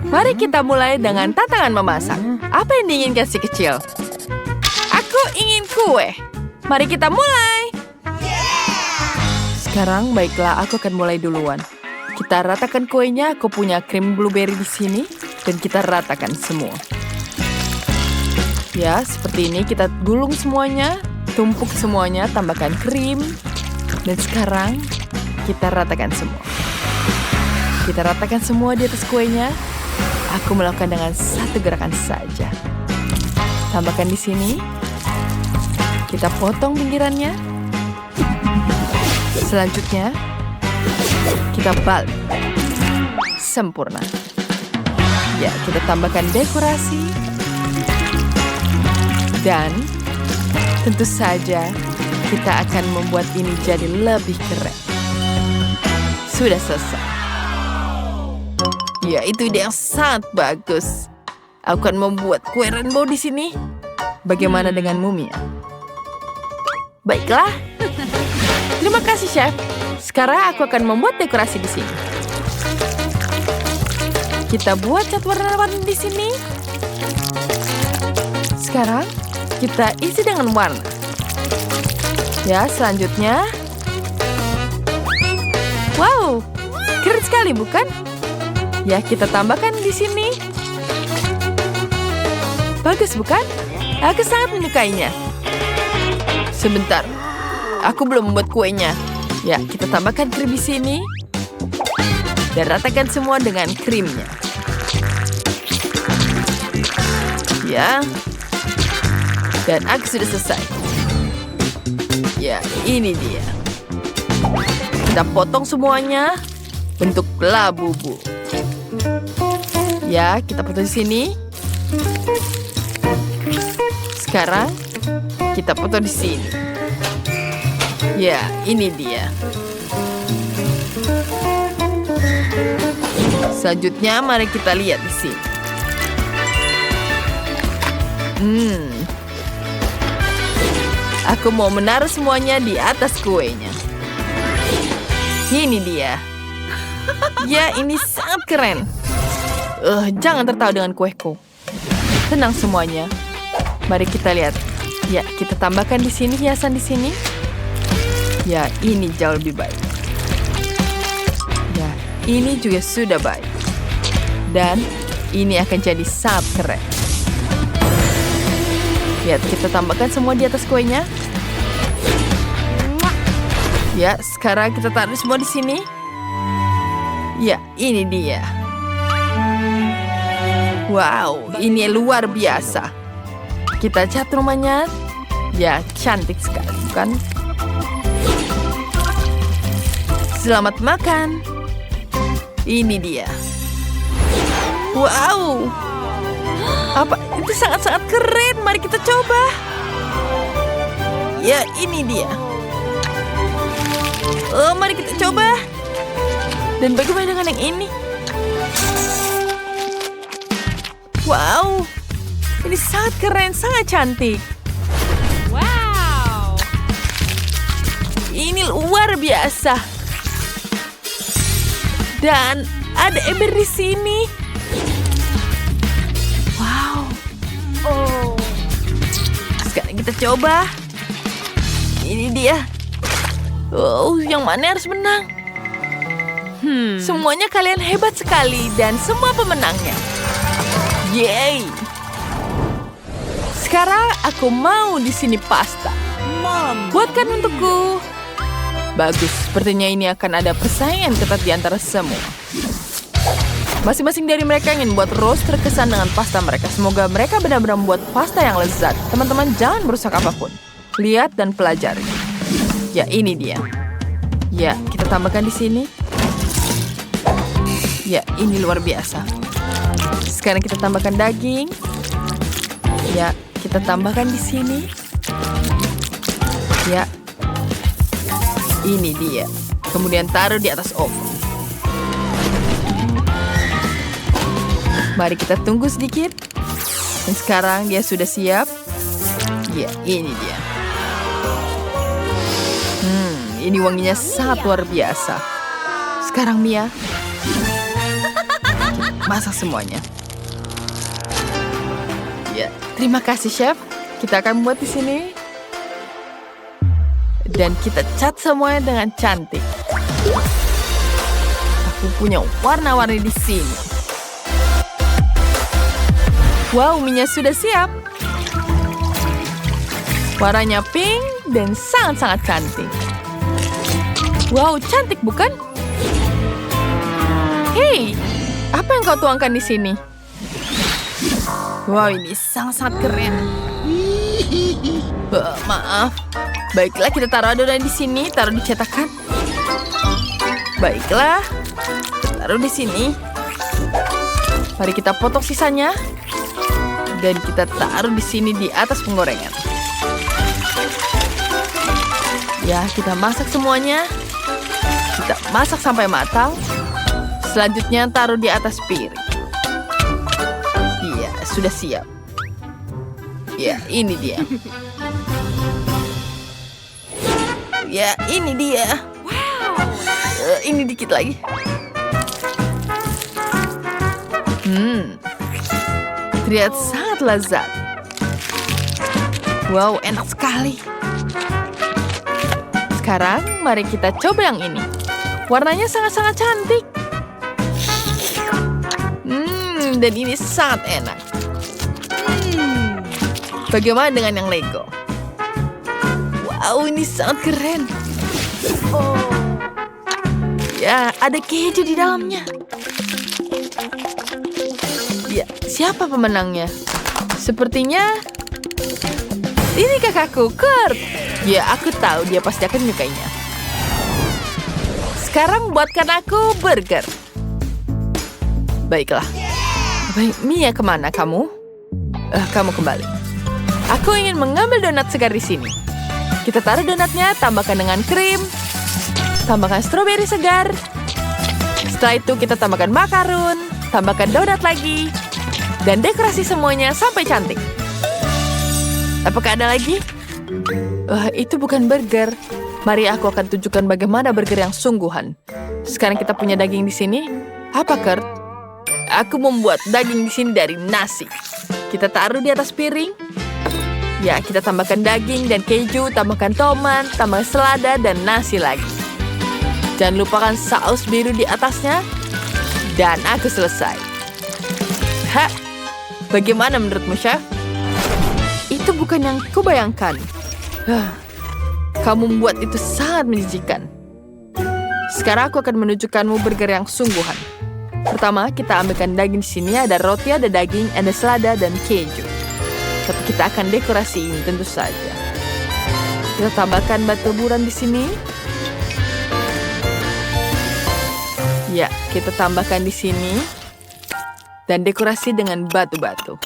Mari kita mulai dengan tantangan memasak. Apa yang diinginkan si kecil? Aku ingin kue. Mari kita mulai. Sekarang baiklah, aku akan mulai duluan. Kita ratakan kuenya. Aku punya krim blueberry di sini dan kita ratakan semua. Ya, seperti ini kita gulung semuanya, tumpuk semuanya, tambahkan krim. Dan sekarang kita ratakan semua. Kita ratakan semua di atas kuenya. Aku melakukan dengan satu gerakan saja. Tambahkan di sini. Kita potong pinggirannya. Selanjutnya, kita balik. Sempurna. Ya, kita tambahkan dekorasi. Dan tentu saja kita akan membuat ini jadi lebih keren. Sudah selesai. Ya, itu ide yang sangat bagus. Aku akan membuat kue rainbow di sini. Bagaimana denganmu, Mia? Baiklah. Terima kasih, Chef. Sekarang aku akan membuat dekorasi di sini. Kita buat cat warna-warni di sini. Sekarang kita isi dengan warna. Ya, selanjutnya. Wow, keren sekali, bukan? Ya, kita tambahkan di sini. Bagus, bukan? Aku sangat menyukainya. Sebentar, aku belum membuat kuenya. Ya, kita tambahkan krim di sini. Dan ratakan semua dengan krimnya. Ya. Dan aku sudah selesai. Ya, ini dia. Kita potong semuanya. Bentuk labubu. Ya, kita potong di sini. Sekarang kita potong di sini. Ya, ini dia. Selanjutnya, mari kita lihat di sini. Aku mau menaruh semuanya di atas kuenya. Ini dia. Ya, ini sangat keren. Jangan tertawa dengan kueku. Tenang semuanya. Mari kita lihat. Ya, kita tambahkan di sini hiasan di sini. Ya, ini jauh lebih baik. Ya, ini juga sudah baik. Dan ini akan jadi sangat keren. Lihat, kita tambahkan semua di atas kuenya. Ya, sekarang kita taruh semua di sini. Ya, ini dia. Wow, ini luar biasa. Kita cat rumahnya. Ya, cantik sekali, bukan? Selamat makan. Ini dia. Wow. Apa? Itu sangat-sangat keren. Mari kita coba. Ya, ini dia. Mari kita coba. Dan bagaimana dengan yang ini? Wow. Ini sangat keren, sangat cantik. Wow. Ini luar biasa. Dan ada ember di sini. Wow. Oh. Sekarang kita coba. Ini dia. Oh, yang mana harus menang? Semuanya kalian hebat sekali dan semua pemenangnya. Yeay. Sekarang aku mau di sini pasta. Buatkan untukku. Bagus, sepertinya ini akan ada persaingan ketat di antara semua. Masing-masing dari mereka ingin buat roast terkesan dengan pasta mereka. Semoga mereka benar-benar membuat pasta yang lezat. Teman-teman, jangan merusak apapun. Lihat dan pelajari. Ya, ini dia. Ya, kita tambahkan di sini. Ya, ini luar biasa. Sekarang kita tambahkan daging. Ya, kita tambahkan di sini. Ya. Ini dia. Kemudian taruh di atas oven. Mari kita tunggu sedikit. Dan sekarang dia sudah siap. Ya, ini dia. Ini wanginya sangat luar biasa. Sekarang Mia. masak semuanya. Ya, terima kasih, Chef. Kita akan buat di sini. Dan kita cat semuanya dengan cantik. Aku punya warna-warni di sini. Wow, mie-nya sudah siap. Warnanya pink dan sangat-sangat cantik. Wow, cantik bukan? Hei, apa yang kau tuangkan di sini? Wow, ini sangat-sangat keren. Maaf. Baiklah, kita taruh adonan di sini, taruh di cetakan. Baiklah, taruh di sini. Mari kita potong sisanya. Dan kita taruh di sini di atas penggorengan. Ya, kita masak semuanya. Kita masak sampai matang. Selanjutnya taruh di atas piring. Iya, sudah siap. Ya, ini dia. Ya, ini dia. Ini dikit lagi. Terlihat sangat lezat. Wow, enak sekali. Sekarang, mari kita coba yang ini. Warnanya sangat-sangat cantik. Dan ini sangat enak. Bagaimana dengan yang Lego? Wow, ini sangat keren. Ya, ada keju di dalamnya. Ya, siapa pemenangnya? Sepertinya ini kakakku, Kurt. Ya, aku tahu dia pasti akan menyukainya. Sekarang buatkan aku burger. Baiklah. Baik, Mia, kemana kamu? Kamu kembali. Aku ingin mengambil donat segar di sini. Kita taruh donatnya, tambahkan dengan krim. Tambahkan stroberi segar. Setelah itu kita tambahkan makarun. Tambahkan donat lagi. Dan dekorasi semuanya sampai cantik. Apakah ada lagi? Itu bukan burger. Mari aku akan tunjukkan bagaimana burger yang sungguhan. Sekarang kita punya daging di sini. Apa, Kurt? Aku membuat daging di sini dari nasi. Kita taruh di atas piring. Ya, kita tambahkan daging dan keju, tambahkan tomat, tambahkan selada, dan nasi lagi. Jangan lupakan saus biru di atasnya. Dan aku selesai. Bagaimana menurutmu, Chef? Itu bukan yang kubayangkan. Kamu membuat itu sangat menjijikan. Sekarang aku akan menunjukkanmu burger yang sungguhan. Pertama, kita ambilkan daging di sini. Ada roti, ada daging, ada selada, dan keju. Tapi kita akan dekorasi ini tentu saja. Kita tambahkan batu buran di sini. Ya, kita tambahkan di sini. Dan dekorasi dengan batu-batu.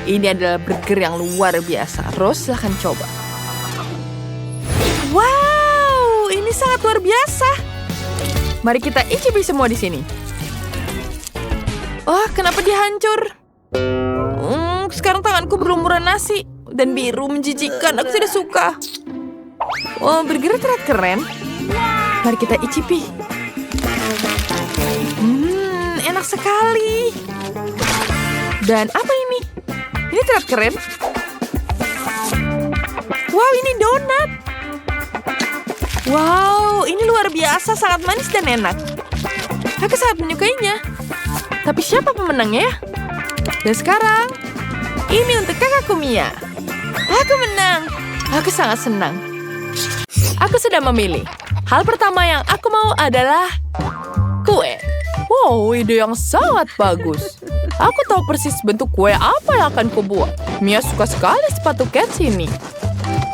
Ini adalah burger yang luar biasa. Rose, silahkan coba. Wow, ini sangat luar biasa. Mari kita icipi semua di sini. Oh, kenapa dia hancur? Sekarang tanganku berlumuran nasi. Dan biru menjijikkan, aku tidak suka. Oh, burgernya terlihat keren. Mari kita icipi. Enak sekali. Dan apa ini? Ini terlihat keren. Wow, ini donat. Wow, ini luar biasa, sangat manis dan enak. Aku sangat menyukainya. Tapi siapa pemenangnya ya? Dan sekarang, ini untuk kakakku Mia. Aku menang. Aku sangat senang. Aku sudah memilih. Hal pertama yang aku mau adalah kue. Wow, ide yang sangat bagus. Aku tahu persis bentuk kue apa yang akan kubuat. Mia suka sekali sepatu Cats ini.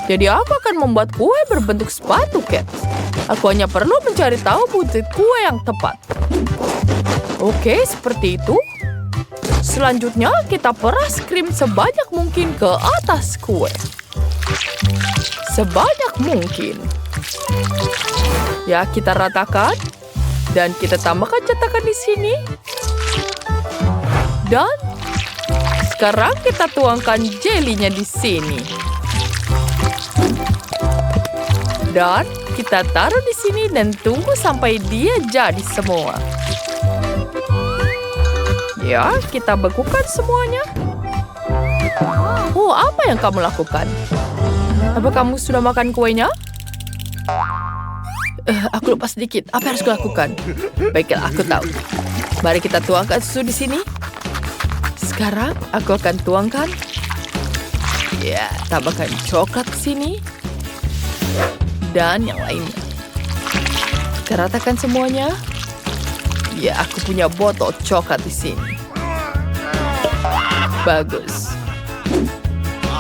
Jadi aku akan membuat kue berbentuk sepatu Cats. Aku hanya perlu mencari tahu butir kue yang tepat. Oke, seperti itu. Selanjutnya kita peras krim sebanyak mungkin ke atas kue. Sebanyak mungkin. Ya, kita ratakan. Dan kita tambahkan cetakan di sini. Dan sekarang kita tuangkan jelinya di sini. Dan kita taruh di sini dan tunggu sampai dia jadi semua. Ya, kita bekukan semuanya. Oh, apa yang kamu lakukan? Apa kamu sudah makan kuenya? Aku lupa sedikit. Apa yang harus kulakukan? Baiklah, aku tahu. Mari kita tuangkan susu di sini. Sekarang aku akan tuangkan. Ya, tambahkan coklat di sini. Dan yang lainnya. Kita ratakan semuanya. Ya, aku punya botol coklat di sini. Bagus.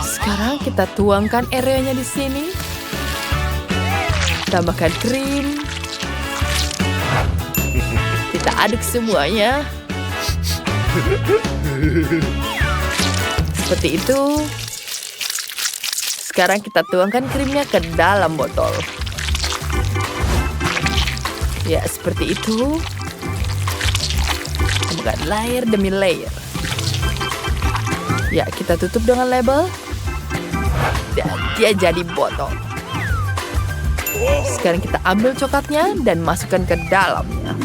Sekarang kita tuangkan areanya di sini. Tambahkan krim. Kita aduk semuanya. Seperti itu. Sekarang kita tuangkan krimnya ke dalam botol. Ya, seperti itu. Tambahkan layer demi layer. Ya, kita tutup dengan label. Dan dia jadi botol. Sekarang kita ambil coklatnya dan masukkan ke dalamnya.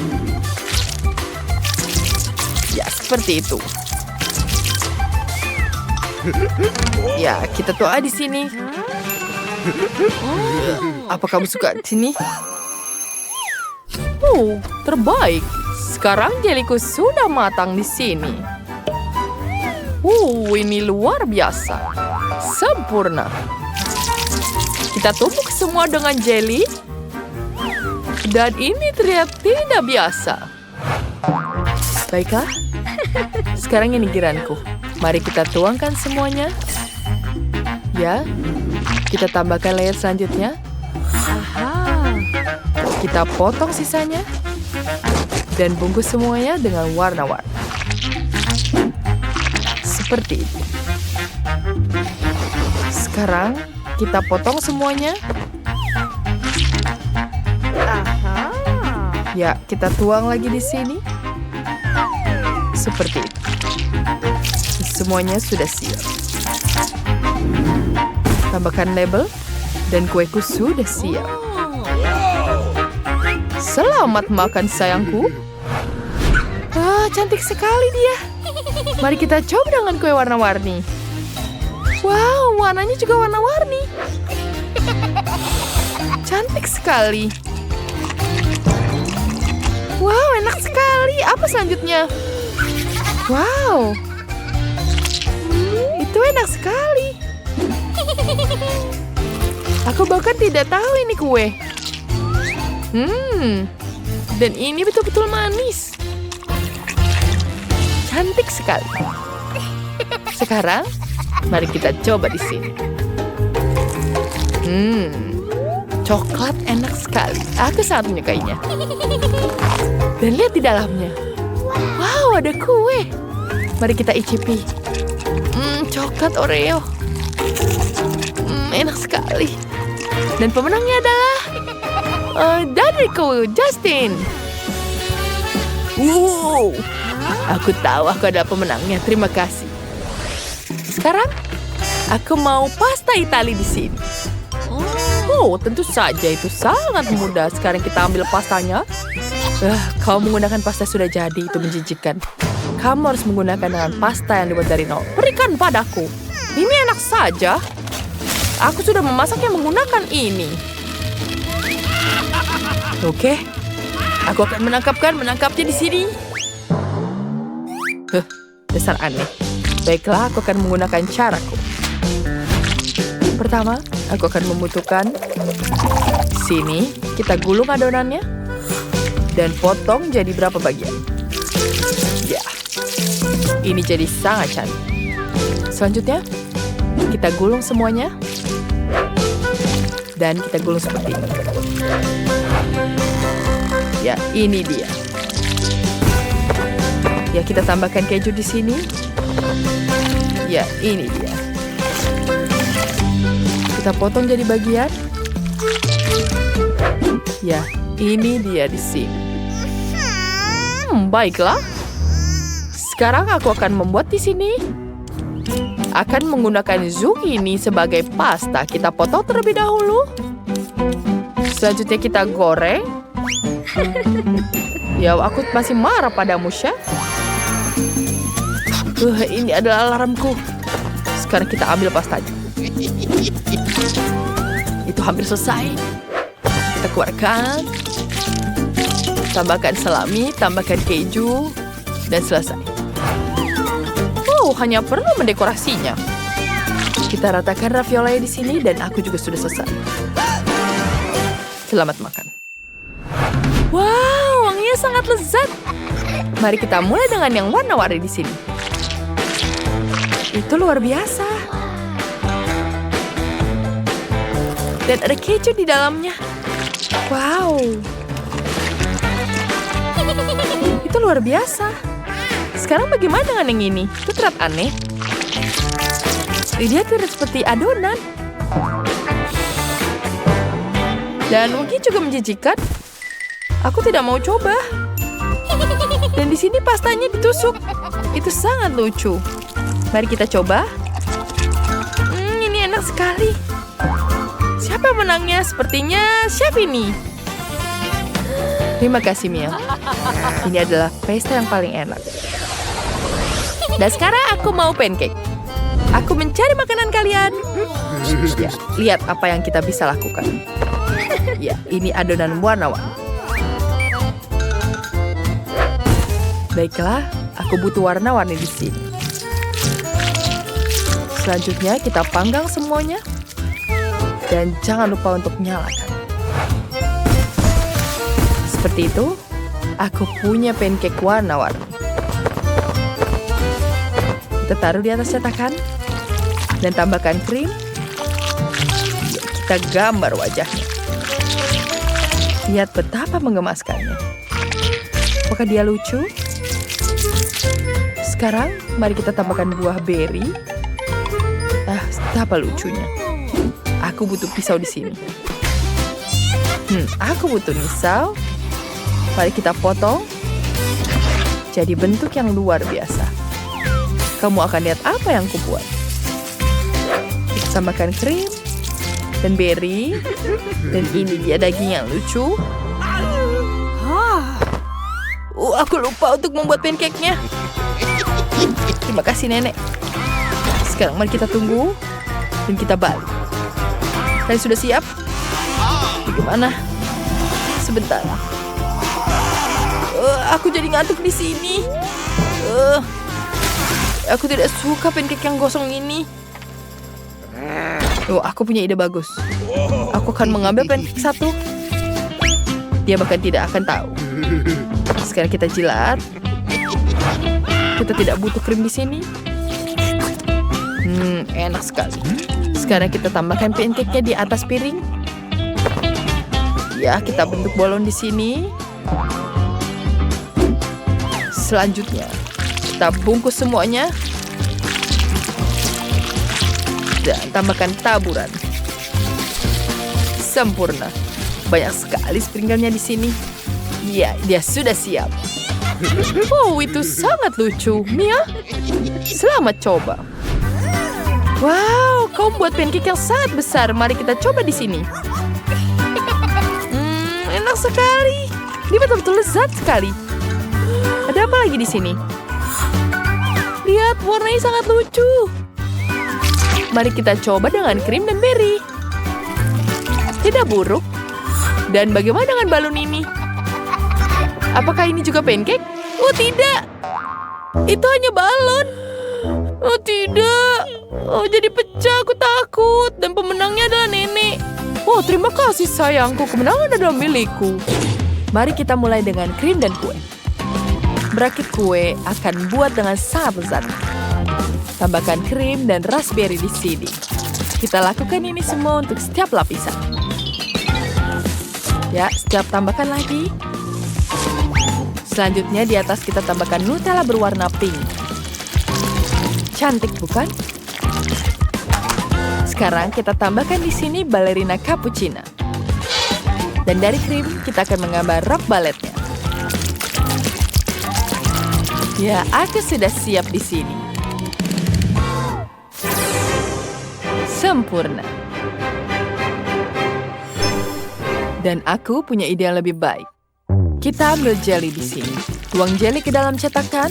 Ya, seperti itu. Ya, kita tuang di sini. Apa kamu suka di sini? Oh, terbaik. Sekarang jeliku sudah matang di sini. Ini luar biasa. Sempurna. Kita tumbuk semua dengan jelly. Dan ini terlihat tidak biasa. Baiklah. Sekarang ini giliranku. Mari kita tuangkan semuanya. Ya. Kita tambahkan layer selanjutnya. Kita potong sisanya. Dan bungkus semuanya dengan warna-warni. Seperti itu. Sekarang kita potong semuanya. Ya, kita tuang lagi di sini. Seperti itu. Semuanya sudah siap. Tambahkan label dan kueku sudah siap. Selamat makan sayangku. Cantik sekali dia. Mari kita coba dengan kue warna-warni. Wow, warnanya juga warna-warni. Cantik sekali. Wow, enak sekali. Apa selanjutnya? Wow. Itu enak sekali. Aku bahkan tidak tahu ini kue. Dan ini betul-betul manis. Cantik sekali. Sekarang, mari kita coba di sini. Coklat enak sekali. Aku sangat menyukainya. Dan lihat di dalamnya. Wow, ada kue. Mari kita icipi. Coklat Oreo. Enak sekali. Dan pemenangnya adalah dariku, Justin. Wow. Aku tahu aku adalah pemenangnya. Terima kasih. Sekarang, aku mau pasta Itali di sini. Oh, tentu saja itu sangat mudah. Sekarang kita ambil pastanya. Kamu menggunakan pasta sudah jadi, itu menjijikan. Kamu harus menggunakan dengan pasta yang dibuat dari nol. Berikan padaku. Ini enak saja. Aku sudah memasaknya menggunakan ini. Oke. Aku akan menangkapnya di sini. Dasar aneh. Baiklah, aku akan menggunakan caraku. Pertama, aku akan membutuhkan sini. Kita gulung adonannya dan potong jadi berapa bagian. Ya, ini jadi sangat cantik. Selanjutnya, kita gulung semuanya dan kita gulung seperti ini. Ya, ini dia. Ya, kita tambahkan keju di sini. Ya, ini dia. Kita potong jadi bagian. Ya, ini dia di sini. Baiklah. Sekarang aku akan membuat di sini. Akan menggunakan zucchini sebagai pasta. Kita potong terlebih dahulu. Selanjutnya kita goreng. Ya, aku masih marah padamu, Chef. Ini adalah alarmku. Sekarang kita ambil pastanya. Itu hampir selesai. Kita keluarkan. Tambahkan salami, tambahkan keju, dan selesai. Hanya perlu mendekorasinya. Kita ratakan ravioli di sini dan aku juga sudah selesai. Selamat makan. Wow, wanginya sangat lezat. Mari kita mulai dengan yang warna-warni di sini. Itu luar biasa. Dan ada keju di dalamnya. Wow. Itu luar biasa. Sekarang bagaimana dengan yang ini? Itu terlihat aneh. Dia terlihat seperti adonan. Dan mungkin juga menjijikan. Aku tidak mau coba. Dan di sini pastanya ditusuk. Itu sangat lucu. Mari kita coba. Ini enak sekali. Siapa menangnya? Sepertinya chef ini. Terima kasih, Mia. Ini adalah pesta yang paling enak. Dan sekarang aku mau pancake. Aku mencari makanan kalian. Ya, lihat apa yang kita bisa lakukan. Ya, ini adonan warna-warni. Baiklah, aku butuh warna-warni di sini. Selanjutnya kita panggang semuanya. Dan jangan lupa untuk nyalakan. Seperti itu, aku punya pancake warna-warni. Kita taruh di atas cetakan. Dan tambahkan krim. Kita gambar wajahnya. Lihat betapa menggemaskannya. Apakah dia lucu? Sekarang, mari kita tambahkan buah beri. Betapa lucunya. Aku butuh pisau di sini. Aku butuh pisau. Mari kita potong. Jadi bentuk yang luar biasa. Kamu akan lihat apa yang kubuat. Kita tambahkan krim dan beri. Dan ini dia daging yang lucu. Aku lupa untuk membuat pancake-nya. Terima kasih, Nenek. Sekarang mari kita tunggu. Dan kita balik. Kalian sudah siap? Bagaimana? Sebentar. Aku jadi ngantuk di sini. Aku tidak suka pancake yang gosong ini. Aku punya ide bagus. Aku akan mengambil pancake satu. Dia bahkan tidak akan tahu. Sekarang kita jilat. Kita tidak butuh krim di sini. Enak sekali. Sekarang kita tambahkan pancake-nya di atas piring. Ya, kita bentuk balon di sini. Selanjutnya, kita bungkus semuanya. Dan tambahkan taburan. Sempurna. Banyak sekali sprinkelnya di sini. Ya, dia sudah siap. Itu sangat lucu. Mia, selamat coba. Wow, kau membuat pancake yang sangat besar. Mari kita coba di sini. Enak sekali. Ini betul-betul lezat sekali. Ada apa lagi di sini? Lihat, warnanya sangat lucu. Mari kita coba dengan krim dan beri. Tidak buruk. Dan bagaimana dengan balon ini? Apakah ini juga pancake? Oh, tidak. Itu hanya balon. Oh, tidak. Oh, jadi pecah. Aku takut. Dan pemenangnya adalah Nenek. Oh, terima kasih sayangku. Kemenangan adalah milikku. Mari kita mulai dengan krim dan kue. Merakit kue akan buat dengan sangat lezat. Tambahkan krim dan raspberry di sini. Kita lakukan ini semua untuk setiap lapisan. Ya, setiap tambahkan lagi. Selanjutnya di atas kita tambahkan Nutella berwarna pink. Cantik bukan? Sekarang kita tambahkan di sini ballerina cappuccino. Dan dari krim kita akan menggambar rok baletnya. Ya, aku sudah siap di sini. Sempurna. Dan aku punya ide yang lebih baik. Kita ambil jelly di sini. Tuang jelly ke dalam cetakan.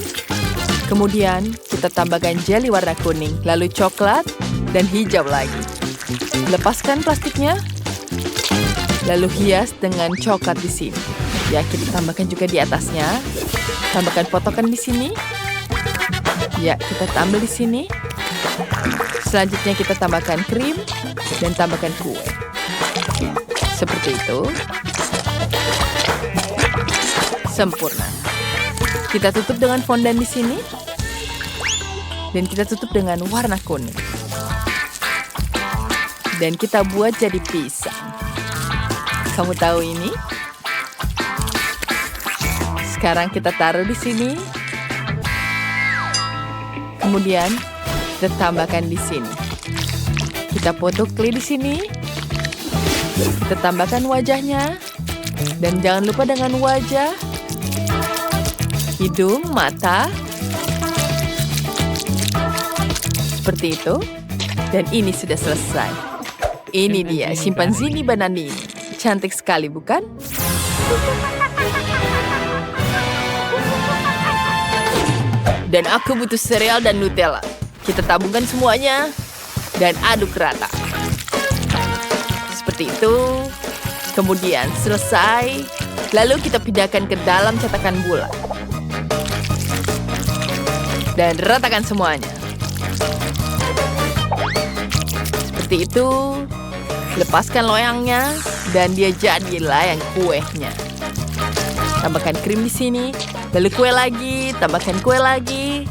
Kemudian, kita tambahkan jelly warna kuning, lalu coklat, dan hijau lagi. Lepaskan plastiknya, lalu hias dengan coklat di sini. Ya, kita tambahkan juga di atasnya. Tambahkan potongan di sini. Ya, kita tambah di sini. Selanjutnya kita tambahkan krim dan tambahkan kue. Seperti itu. Sempurna. Kita tutup dengan fondan di sini. Dan kita tutup dengan warna kuning. Dan kita buat jadi pisang. Kamu tahu ini? Sekarang kita taruh di sini. Kemudian kita tambahkan di sini. Kita foto kli di sini. Kita tambahkan wajahnya. Dan jangan lupa dengan wajah, hidung, mata. Seperti itu. Dan ini sudah selesai. Ini dia Chimpanzini Bananini. Cantik sekali, bukan? Dan aku butuh sereal dan Nutella. Kita tabungkan semuanya dan aduk rata. Seperti itu. Kemudian selesai. Lalu kita pindahkan ke dalam cetakan bulat. Dan ratakan semuanya. Seperti itu. Lepaskan loyangnya dan dia jadi layang kuenya. Tambahkan krim di sini, lalu kue lagi, tambahkan kue lagi.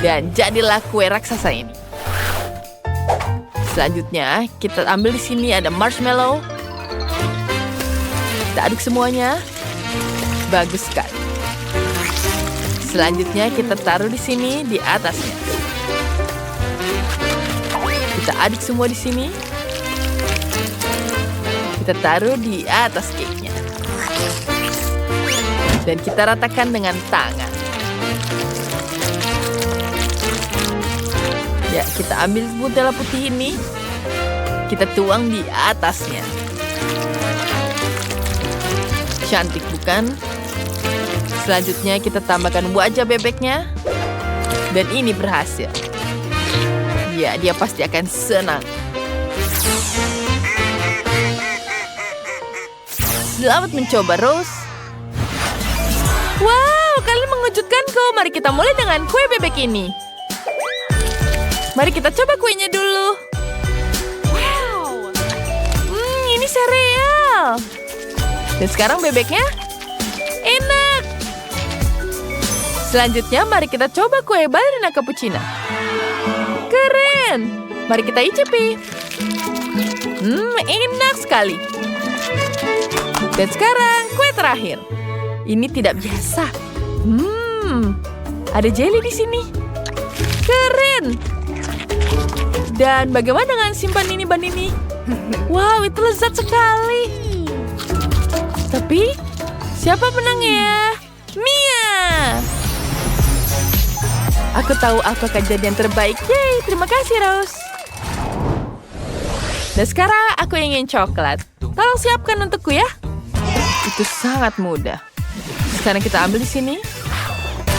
Dan jadilah kue raksasa ini. Selanjutnya, kita ambil di sini ada marshmallow. Kita aduk semuanya. Bagus sekali. Selanjutnya kita taruh di sini di atasnya. Kita aduk semua di sini. Kita taruh di atas cake-nya. Dan kita ratakan dengan tangan. Ya, kita ambil Nutella putih ini. Kita tuang di atasnya. Cantik, bukan? Selanjutnya kita tambahkan wajah bebeknya. Dan ini berhasil. Ya, dia pasti akan senang. Selamat mencoba, Rose. Wow, kalian mengejutkanku. Mari kita mulai dengan kue bebek ini. Mari kita coba kuenya dulu. Wow. Ini sereal. Dan sekarang bebeknya enak. Selanjutnya mari kita coba kue balerina cappuccino. Keren. Mari kita icipi. Enak sekali. Dan sekarang kue terakhir. Ini tidak biasa. Ada jelly di sini. Keren. Dan bagaimana dengan Chimpanzini Bananini? Wow, itu lezat sekali. Tapi siapa menangnya? Mia. Aku tahu aku akan jadi yang terbaik. Yeay, terima kasih, Rose. Dan sekarang aku ingin coklat. Tolong siapkan untukku ya. Itu sangat mudah. Sekarang kita ambil di sini.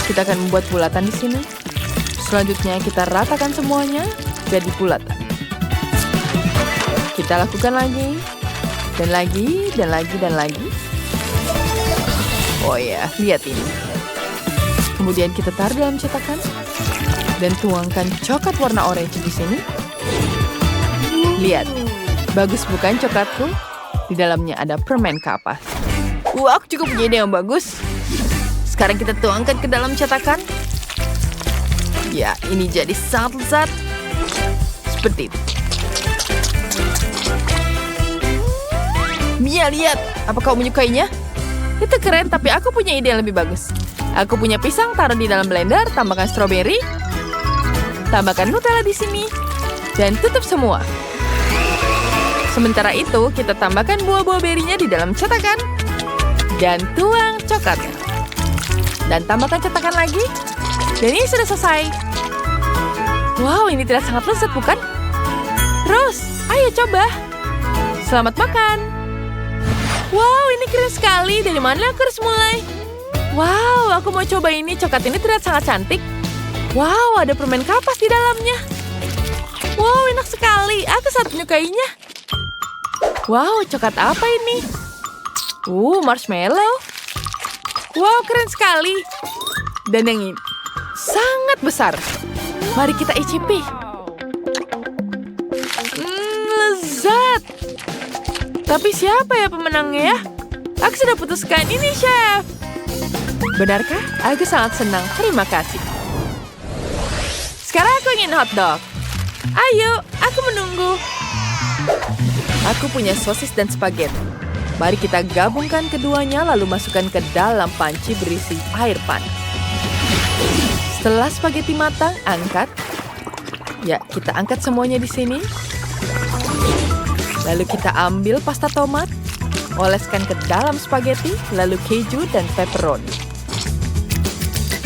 Kita akan membuat bulatan di sini. Selanjutnya kita ratakan semuanya jadi bulatan. Kita lakukan lagi. Dan lagi, dan lagi, dan lagi. Oh ya, lihat ini. Kemudian kita taruh dalam cetakan. Dan tuangkan coklat warna orange di sini. Lihat, bagus bukan coklatku? Di dalamnya ada permen kapas. Aku juga punya ide yang bagus. Sekarang kita tuangkan ke dalam cetakan. Ya, ini jadi sangat lezat. Seperti itu. Mia, lihat. Apa kau menyukainya? Itu keren, tapi aku punya ide yang lebih bagus. Aku punya pisang, taruh di dalam blender, tambahkan stroberi. Tambahkan Nutella di sini. Dan tutup semua. Sementara itu, kita tambahkan buah-buah berinya di dalam cetakan. Dan tuang coklatnya. Dan tambahkan cetakan lagi. Dan ini sudah selesai. Wow, ini tidak sangat lezat, bukan? Rose, ayo coba. Selamat makan. Wow, ini keren sekali. Dari mana aku harus mulai? Wow, aku mau coba ini. Coklat ini terlihat sangat cantik. Wow, ada permen kapas di dalamnya. Wow, enak sekali. Aku sangat menyukainya. Wow, coklat apa ini? Marshmallow. Wow, keren sekali. Dan yang ini sangat besar. Mari kita icipi. Lezat. Tapi siapa ya pemenangnya ya? Aku sudah putuskan ini, Chef. Benarkah? Aku sangat senang. Terima kasih. Sekarang aku ingin hotdog. Ayo, aku menunggu. Aku punya sosis dan spaghetti. Mari kita gabungkan keduanya lalu masukkan ke dalam panci berisi air panas. Setelah spaghetti matang, angkat. Ya, kita angkat semuanya di sini. Lalu kita ambil pasta tomat, oleskan ke dalam spaghetti, lalu keju dan pepperoni.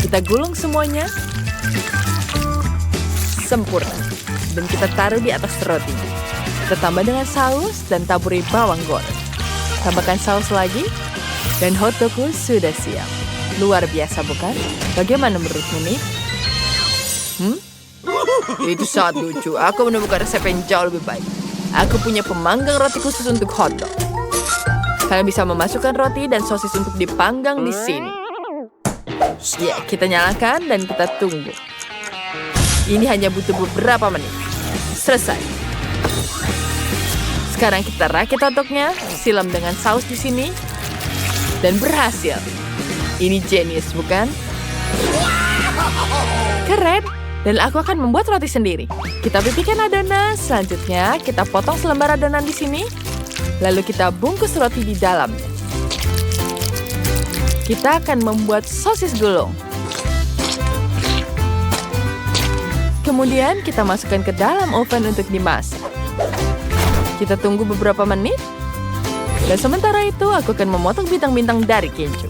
Kita gulung semuanya. Sempurna. Dan kita taruh di atas roti. Kita tambah dengan saus dan taburi bawang goreng. Tambahkan saus lagi. Dan hotdogku sudah siap. Luar biasa bukan? Bagaimana menurutmu nih? Itu sangat lucu. Aku menemukan resep yang jauh lebih baik. Aku punya pemanggang roti khusus untuk hotdog. Kalian bisa memasukkan roti dan sosis untuk dipanggang di sini. Ya, kita nyalakan dan kita tunggu. Ini hanya butuh beberapa menit. Selesai. Sekarang kita rakit hotdognya, silam dengan saus di sini, dan berhasil. Ini jenius, bukan? Keren. Dan aku akan membuat roti sendiri. Kita pipihkan adonan, selanjutnya kita potong selembar adonan di sini, lalu kita bungkus roti di dalamnya. Kita akan membuat sosis gulung. Kemudian kita masukkan ke dalam oven untuk dimasak. Kita tunggu beberapa menit. Dan sementara itu aku akan memotong bintang-bintang dari keju.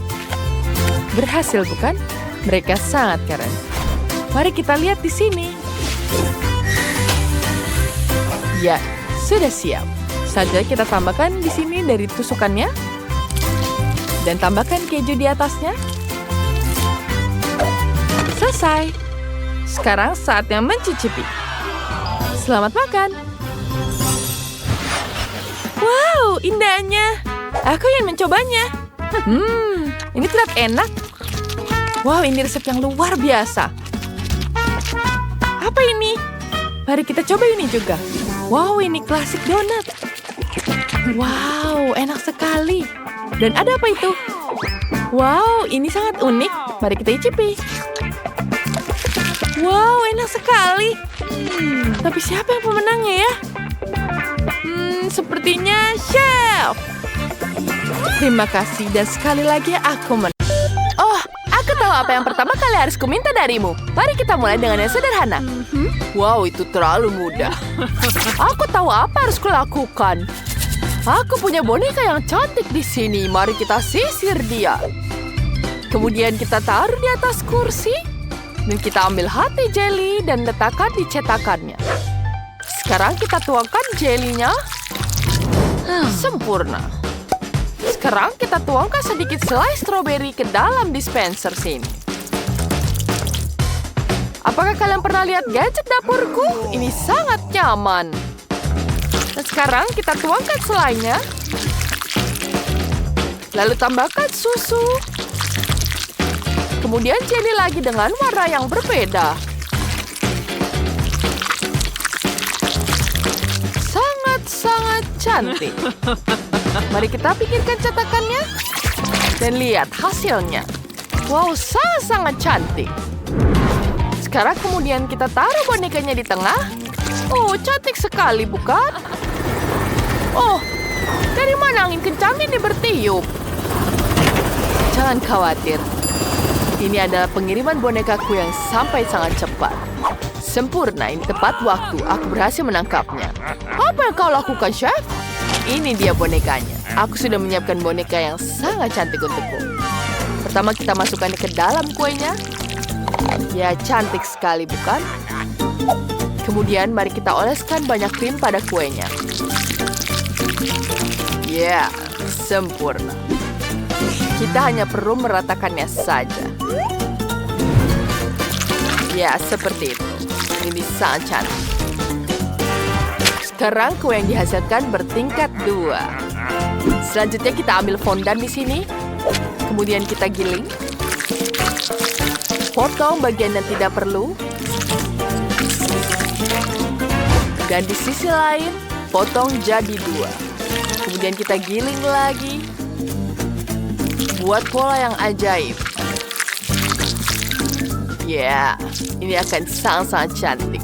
Berhasil bukan? Mereka sangat keren. Mari kita lihat di sini. Ya, sudah siap. Saja kita tambahkan di sini dari tusukannya. Dan tambahkan keju di atasnya. Selesai. Sekarang saatnya mencicipi. Selamat makan. Wow, indahnya. Aku ingin mencobanya. Ini terlihat enak. Wow, ini resep yang luar biasa. Apa ini? Mari kita coba ini juga. Wow, ini klasik donat. Wow, enak sekali. Dan ada apa itu? Wow, ini sangat unik. Mari kita icipi. Wow, enak sekali. Tapi siapa yang pemenangnya ya? Sepertinya Chef. Terima kasih dan sekali lagi aku menang. Oh, aku tahu apa yang pertama kali harus kuminta darimu. Mari kita mulai dengan yang sederhana. Wow, itu terlalu mudah. Aku tahu apa harus kulakukan. Aku punya boneka yang cantik di sini. Mari kita sisir dia. Kemudian kita taruh di atas kursi. Dan kita ambil hati jelly dan letakkan di cetakannya. Sekarang kita tuangkan jelinya. Sempurna. Sekarang kita tuangkan sedikit selai stroberi ke dalam dispenser sini. Apakah kalian pernah lihat gadget dapurku? Ini sangat nyaman. Dan sekarang kita tuangkan selainya. Lalu tambahkan susu. Kemudian jelly lagi dengan warna yang berbeda. Sangat cantik. Mari kita pikirkan cetakannya. Dan lihat hasilnya. Wow, sangat cantik. Sekarang kemudian kita taruh bonekanya di tengah. Oh, cantik sekali, bukan? Oh, dari mana angin kencang ini bertiup? Jangan khawatir. Ini adalah pengiriman bonekaku yang sampai sangat cepat. Sempurna, ini tepat waktu. Aku berhasil menangkapnya. Apa yang kau lakukan, Chef? Ini dia bonekanya. Aku sudah menyiapkan boneka yang sangat cantik untukku. Pertama kita masukkannya ke dalam kuenya. Ya, cantik sekali, bukan? Kemudian mari kita oleskan banyak krim pada kuenya. Ya, sempurna. Kita hanya perlu meratakannya saja. Ya, seperti itu. Ini sangat cantik. Sekarang kue yang dihasilkan bertingkat 2. Selanjutnya kita ambil fondan di sini. Kemudian kita giling. Potong bagian yang tidak perlu. Dan di sisi lain, potong jadi 2. Kemudian kita giling lagi. Buat pola yang ajaib. Ya, ini akan sangat-sangat cantik.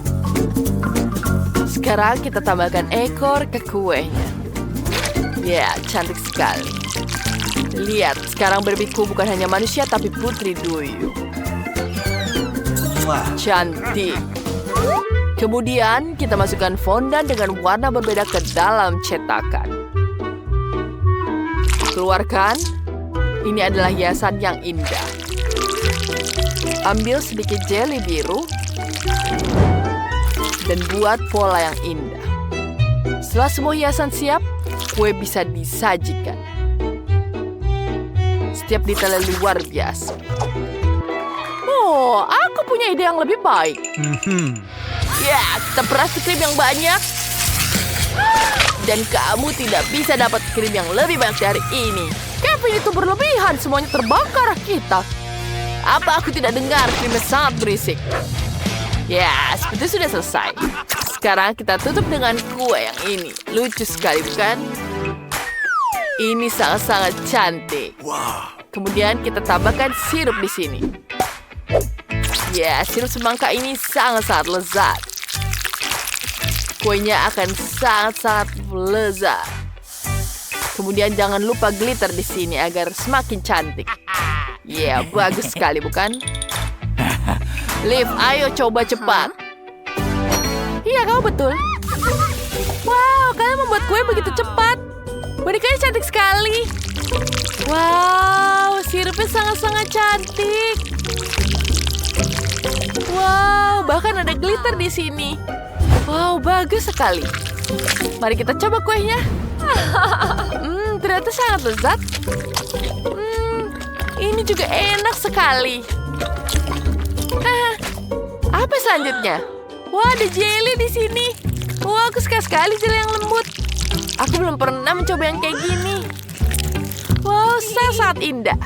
Sekarang kita tambahkan ekor ke kuenya. Ya, cantik sekali. Lihat, sekarang Barbieku bukan hanya manusia tapi putri duyung. Cantik. Kemudian kita masukkan fondan dengan warna berbeda ke dalam cetakan. Keluarkan. Ini adalah hiasan yang indah. Ambil sedikit jelly biru dan buat pola yang indah. Setelah semua hiasan siap, kue bisa disajikan. Setiap detailnya luar biasa. Oh, aku punya ide yang lebih baik. Ya, kita peras krim yang banyak. Dan kamu tidak bisa dapat krim yang lebih banyak dari ini. Kevin itu berlebihan, semuanya terbakar kita. Apa aku tidak dengar? Krimnya sangat berisik. Ya, seperti sudah selesai. Sekarang kita tutup dengan kue yang ini. Lucu sekali, bukan? Ini sangat-sangat cantik. Kemudian kita tambahkan sirup di sini. Ya, sirup semangka ini sangat-sangat lezat. Kuenya akan sangat-sangat lezat. Kemudian jangan lupa glitter di sini agar semakin cantik. Ya, bagus sekali, bukan? Liv, ayo coba cepat. Iya, kamu betul. Wow, kalian membuat kue begitu cepat. Bonekanya cantik sekali. Wow, sirupnya sangat-sangat cantik. Wow, bahkan ada glitter di sini. Wow, bagus sekali. Mari kita coba kuenya. Ternyata sangat lezat. Ini juga enak sekali. Apa selanjutnya? Wah, ada jelly di sini. Wah, aku suka sekali jelly yang lembut. Aku belum pernah mencoba yang kayak gini. Wow, sangat indah.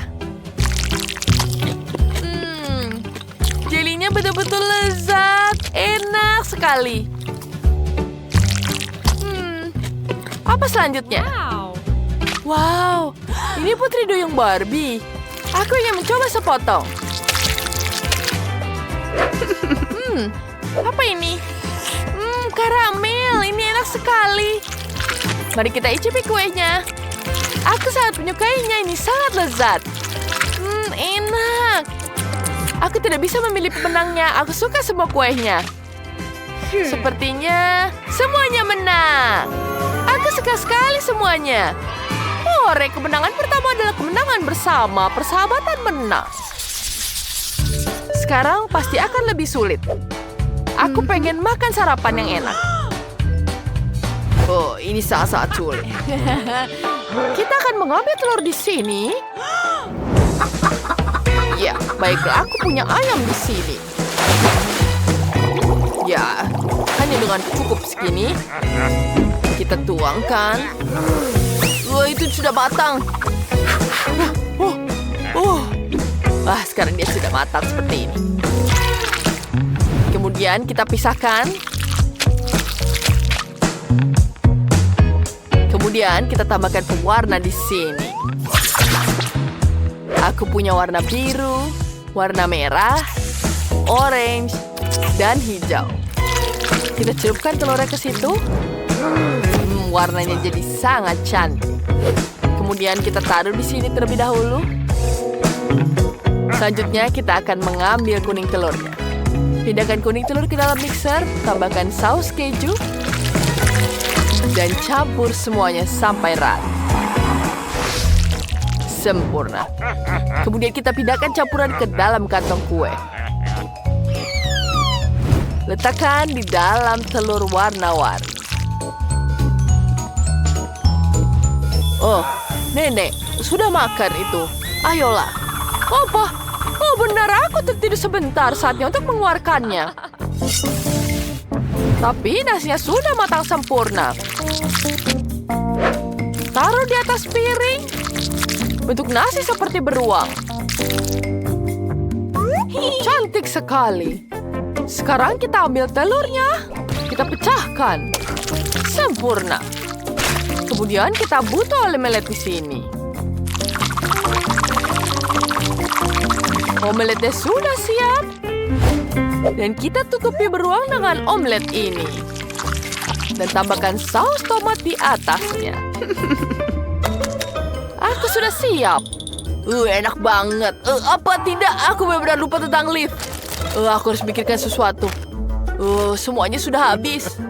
Jelinya betul-betul lezat. Enak sekali. Apa selanjutnya? Wow, ini putri duyung Barbie. Aku ingin mencoba sepotong. Apa ini? Karamel, ini enak sekali. Mari kita icipi kuenya. Aku sangat menyukainya, ini sangat lezat. Enak. Aku tidak bisa memilih pemenangnya, aku suka semua kuenya. Sepertinya semuanya menang. Aku suka sekali semuanya. Hore, kemenangan pertama adalah kemenangan bersama. Persahabatan menang. Sekarang pasti akan lebih sulit. Aku pengen makan sarapan yang enak. Oh, ini sangat-sangat sulit. Kita akan mengambil telur di sini. Ya, baiklah, aku punya ayam di sini. Ya, hanya dengan cukup segini. Kita tuangkan. Wah, itu sudah matang. Sekarang dia sudah matang seperti ini. Kemudian kita pisahkan. Kemudian kita tambahkan pewarna di sini. Aku punya warna biru, warna merah, orange, dan hijau. Kita celupkan telurnya ke situ. Warnanya jadi sangat cantik. Kemudian kita taruh di sini terlebih dahulu. Selanjutnya kita akan mengambil kuning telurnya. Pindahkan kuning telur ke dalam mixer, tambahkan saus keju, dan campur semuanya sampai rata. Sempurna. Kemudian kita pindahkan campuran ke dalam kantong kue. Letakkan di dalam telur warna-warni. Oh, Nenek, sudah makan itu. Ayolah. Apa? Oh benar, aku tertidur sebentar. Saatnya untuk mengeluarkannya. Tapi nasinya sudah matang sempurna. Taruh di atas piring. Bentuk nasi seperti beruang. Cantik sekali. Sekarang kita ambil telurnya. Kita pecahkan. Sempurna. Kemudian kita butuh omelet di sini. Omeletnya sudah siap. Dan kita tutupi beruang dengan omelet ini. Dan tambahkan saus tomat di atasnya. Aku sudah siap. Enak banget. Apa tidak? Aku benar-benar lupa tentang lift. Aku harus pikirkan sesuatu. Semuanya sudah habis.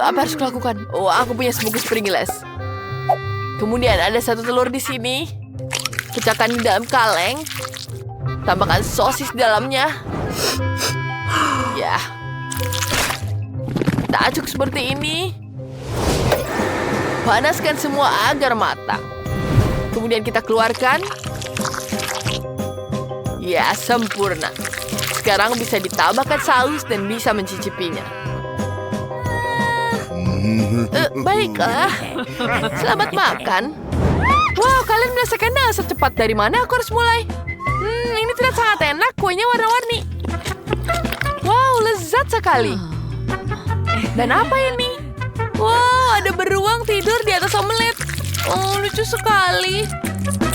Apa harus kulakukan? Aku punya sebungkus Pringles. Kemudian ada satu telur di sini. Pecahkan di dalam kaleng. Tambahkan sosis di dalamnya. Ya. Kita aduk seperti ini. Panaskan semua agar matang. Kemudian kita keluarkan. Ya, sempurna. Sekarang bisa ditambahkan saus dan bisa mencicipinya. Baiklah. Selamat makan. Wow, kalian merasakan secepat dari mana aku harus mulai? Ini tidak sangat enak. Kuenya warna-warni. Wow, lezat sekali. Dan apa ini? Wow, ada beruang tidur di atas omelet. Lucu sekali.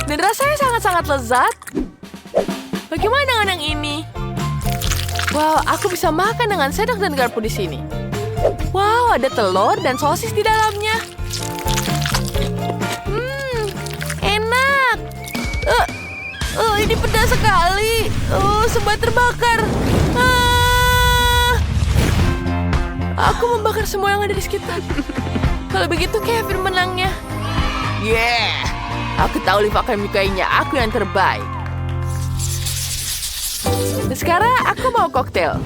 Dan rasanya sangat-sangat lezat. Bagaimana dengan yang ini? Wow, aku bisa makan dengan sendok dan garpu di sini. Wow, ada telur dan sosis di dalamnya. Enak. Ini pedas sekali. Semua terbakar. Aku membakar semua yang ada di sekitar. Kalau begitu, Kevin menangnya. Yeah, aku tahu Liv akan menyukainya. Aku yang terbaik. Dan sekarang aku mau koktail.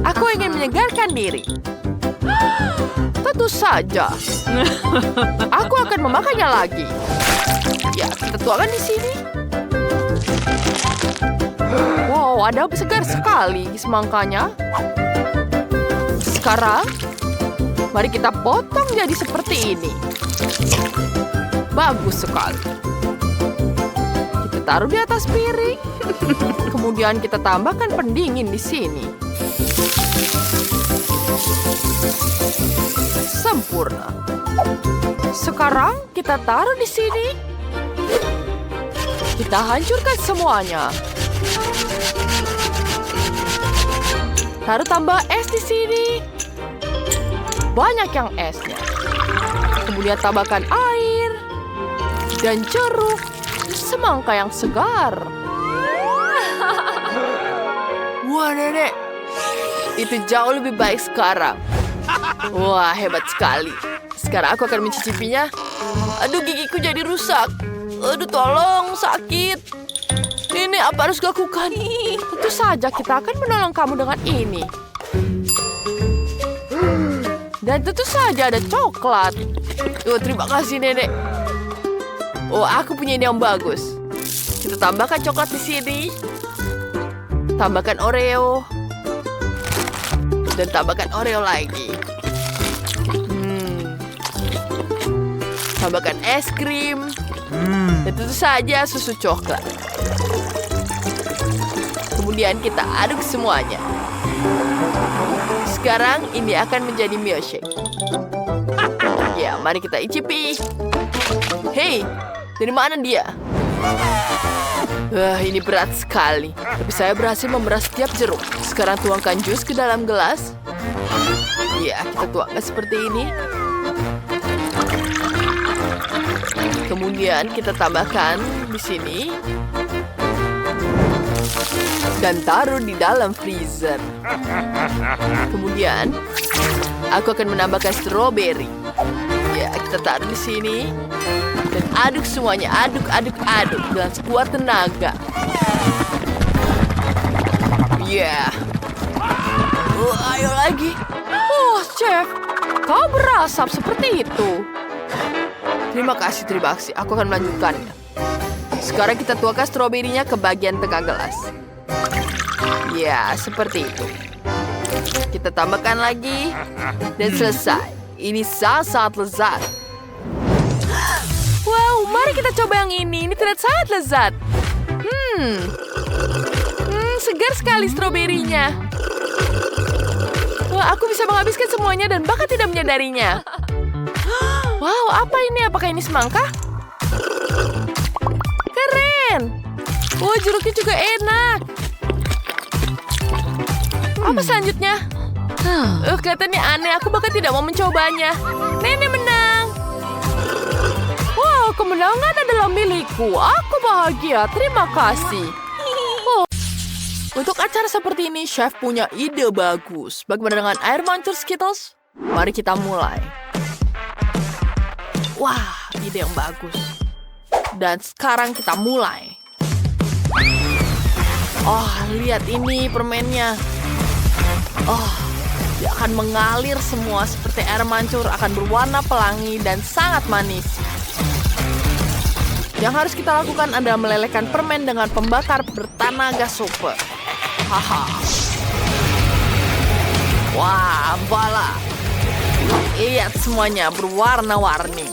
Aku ingin menyegarkan diri. Tentu saja. Aku akan memakannya lagi. Ya, kita tuangkan di sini. Wow, ada segar sekali semangkanya. Sekarang, mari kita potong jadi seperti ini. Bagus sekali. Kita taruh di atas piring. Kemudian kita tambahkan pendingin di sini. Sempurna. Sekarang kita taruh di sini. Kita hancurkan semuanya. Taruh tambah es di sini. Banyak yang esnya. Kemudian tambahkan air dan jeruk, semangka yang segar. Wah, Nenek. Itu jauh lebih baik sekarang. Wah, hebat sekali. Sekarang aku akan mencicipinya. Aduh, gigiku jadi rusak. Aduh, tolong, sakit. Ini apa harus lakukan? Tentu saja kita akan menolong kamu dengan ini. Dan tentu saja ada coklat. Terima kasih, Nenek. Aku punya ide yang bagus. Kita tambahkan coklat di sini. Tambahkan Oreo. Dan tambahkan Oreo lagi. Tambahkan es krim. Dan tentu saja susu coklat. Kemudian kita aduk semuanya. Sekarang ini akan menjadi milkshake. Ya, mari kita icipi. Hei, dari mana dia? Ini berat sekali. Tapi saya berhasil memeras setiap jeruk. Sekarang tuangkan jus ke dalam gelas. Ya, kita tuangkan seperti ini. Kemudian kita tambahkan di sini. Dan taruh di dalam freezer. Kemudian, aku akan menambahkan stroberi. Ya, kita taruh di sini. Dan aduk semuanya. Aduk, aduk, aduk. Dengan sekuat tenaga. Ya. Ayo lagi. Chef. Kau berasap seperti itu. Terima kasih. Aku akan melanjutkannya. Sekarang kita tuangkan stroberinya ke bagian tengah gelas. Ya, seperti itu. Kita tambahkan lagi. Dan selesai. Ini sangat lezat. Wow, mari kita coba yang ini. Ini terlihat sangat lezat. Segar sekali stroberinya. Wah, aku bisa menghabiskan semuanya dan bahkan tidak menyadarinya. Wow, apa ini? Apakah ini semangka? Keren. Wah, jeruknya juga enak. Apa selanjutnya? Kelihatannya aneh. Aku bahkan tidak mau mencobanya. Nenek menang. Wow, kemenangan adalah milikku. Aku bahagia. Terima kasih. Untuk acara seperti ini, chef punya ide bagus. Bagaimana dengan air mancur Skittles? Mari kita mulai. Wah, ide yang bagus. Dan sekarang kita mulai. Oh, lihat ini permennya. Oh, dia akan mengalir semua seperti air mancur, akan berwarna pelangi dan sangat manis. Yang harus kita lakukan adalah melelehkan permen dengan pembakar bertenaga super. Haha. Wah, bala. Lihat semuanya berwarna-warni.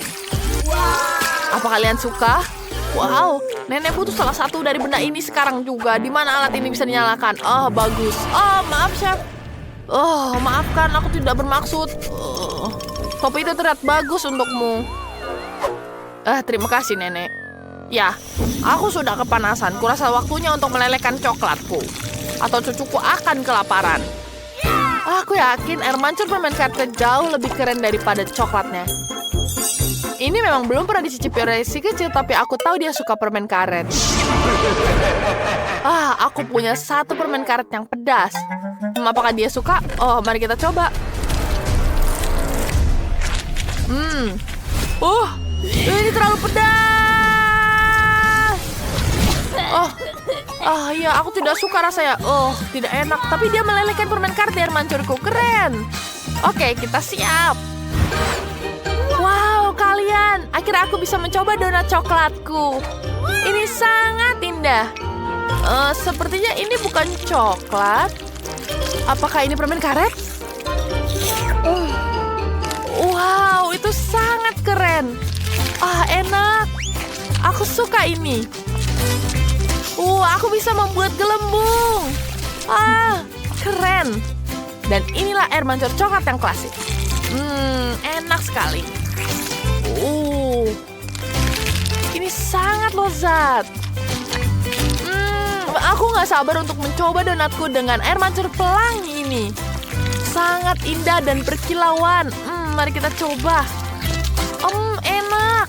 Apa kalian suka? Wow, nenek butuh salah satu dari benda ini sekarang juga. Di mana alat ini bisa dinyalakan? Oh, bagus. Oh, maaf, chef. Oh, maafkan, aku tidak bermaksud. Topi itu terlihat bagus untukmu. Terima kasih, nenek. Ya, aku sudah kepanasan. Kurasa waktunya untuk melelehkan coklatku. Atau cucuku akan kelaparan. Aku yakin air mancur permen karet jauh lebih keren daripada coklatnya. Ini memang belum pernah dicicipi oleh si kecil, tapi aku tahu dia suka permen karet. Aku punya satu permen karet yang pedas. Apakah dia suka? Oh, mari kita coba. Ini terlalu pedas. Iya, aku tidak suka rasanya. Tidak enak. Tapi dia melelehkan permen karet di air mancurku. Keren. Oke, kita siap. Wow, kalian. Akhirnya aku bisa mencoba donat coklatku. Ini sangat indah. Sepertinya ini bukan coklat. Apakah ini permen karet? Wow, itu sangat keren. Enak. Aku suka ini. Aku bisa membuat gelembung. Keren. Dan inilah air mancur coklat yang klasik. Enak sekali. Ini sangat lezat. Aku nggak sabar untuk mencoba donatku dengan air mancur pelangi ini. Sangat indah dan berkilauan. Mari kita coba. Enak.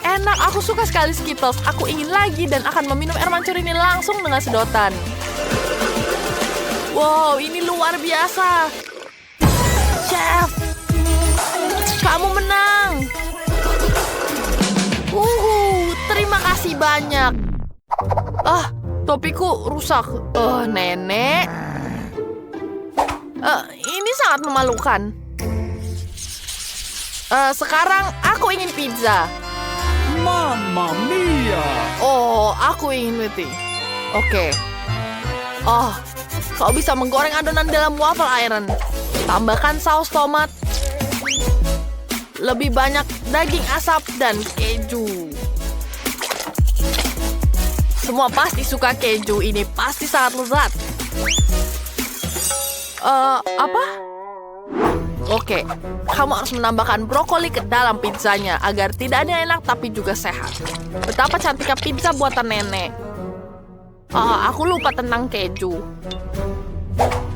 Enak. Aku suka sekali Skittles. Aku ingin lagi dan akan meminum air mancur ini langsung dengan sedotan. Wow, ini luar biasa. Chef, kamu menang. Terima kasih banyak. Topiku rusak. Nenek. Ini sangat memalukan. Sekarang aku ingin pizza. Mamma mia! Aku ingin roti. Oke. Kau bisa menggoreng adonan dalam waffle iron. Tambahkan saus tomat. Lebih banyak daging asap dan keju. Semua pasti suka keju. Ini pasti sangat lezat. Apa? Oke, kamu harus menambahkan brokoli ke dalam pizzanya agar tidak hanya enak tapi juga sehat. Betapa cantiknya pizza buatan nenek. Aku lupa tentang keju.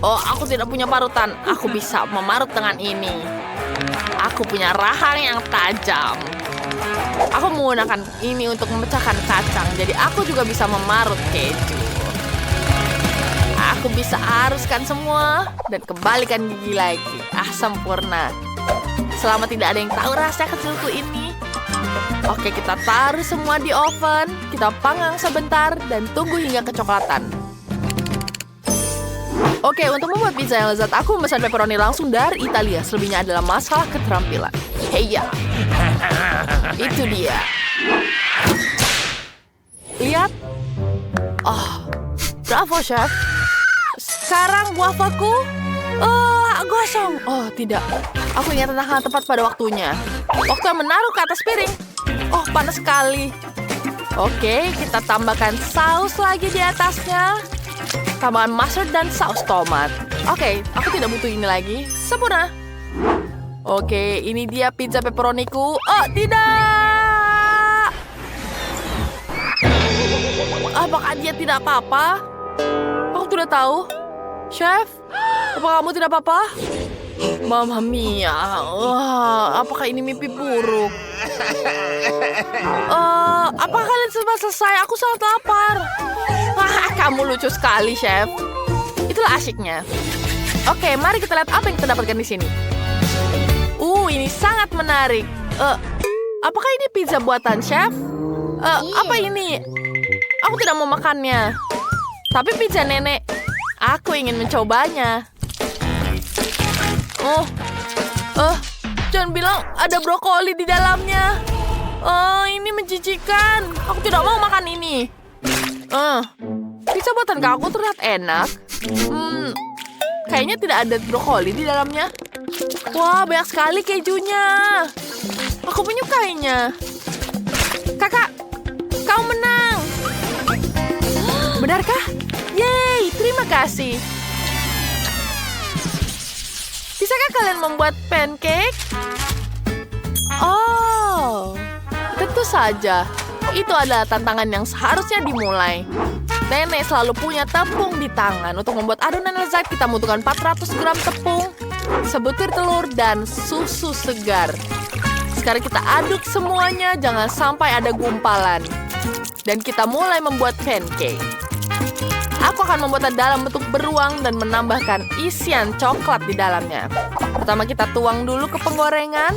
Aku tidak punya parutan. Aku bisa memarut dengan ini. Aku punya rahang yang tajam. Aku menggunakan ini untuk memecahkan kacang. Jadi aku juga bisa memarut keju. Aku bisa haruskan semua dan kembalikan gigi lagi. Sempurna. Selama tidak ada yang tahu rahasia kecilku ini. Oke, kita taruh semua di oven. Kita panggang sebentar dan tunggu hingga kecoklatan. Oke, untuk membuat pizza yang lezat, aku memesan pepperoni langsung dari Italia. Selebihnya adalah masalah keterampilan. Heya. Itu dia. Oh, bravo, Chef. Sekarang wafelku gosong. Oh, tidak. Aku ingat tentang hal tepat pada waktunya. Waktu yang menaruh ke atas piring. Oh, panas sekali. Oke, kita tambahkan saus lagi di atasnya. Tambahkan mustard dan saus tomat. Oke, aku tidak butuh ini lagi. Sempurna. Oke, ini dia pizza pepperoniku. Oh, tidak! Apakah dia tidak apa-apa? Aku tidak tahu. Chef, apa kamu tidak apa-apa? Mamma mia, apakah ini mimpi buruk? Apakah kalian sudah selesai? Aku sangat lapar. Kamu lucu sekali, Chef. Itulah asyiknya. Oke, mari kita lihat apa yang kita dapatkan di sini. Ini sangat menarik. Apakah ini pizza buatan Chef? Apa ini? Aku tidak mau makannya. Tapi pizza nenek. Aku ingin mencobanya. Jangan bilang ada brokoli di dalamnya. Ini menjijikan. Aku tidak mau makan ini. Pizza buatan kakakku terlihat enak. Kayaknya tidak ada brokoli di dalamnya. Wah, banyak sekali kejunya. Aku menyukainya. Kakak, kau menang. Benarkah? Yeay, terima kasih. Bisakah kalian membuat pancake? Oh, tentu saja. Itu adalah tantangan yang seharusnya dimulai. Nenek selalu punya tepung di tangan. Untuk membuat adonan lezat, kita membutuhkan 400 gram tepung, sebutir telur, dan susu segar. Sekarang kita aduk semuanya, jangan sampai ada gumpalan. Dan kita mulai membuat pancake. Aku akan membuatnya dalam bentuk beruang dan menambahkan isian coklat di dalamnya. Pertama kita tuang dulu ke penggorengan.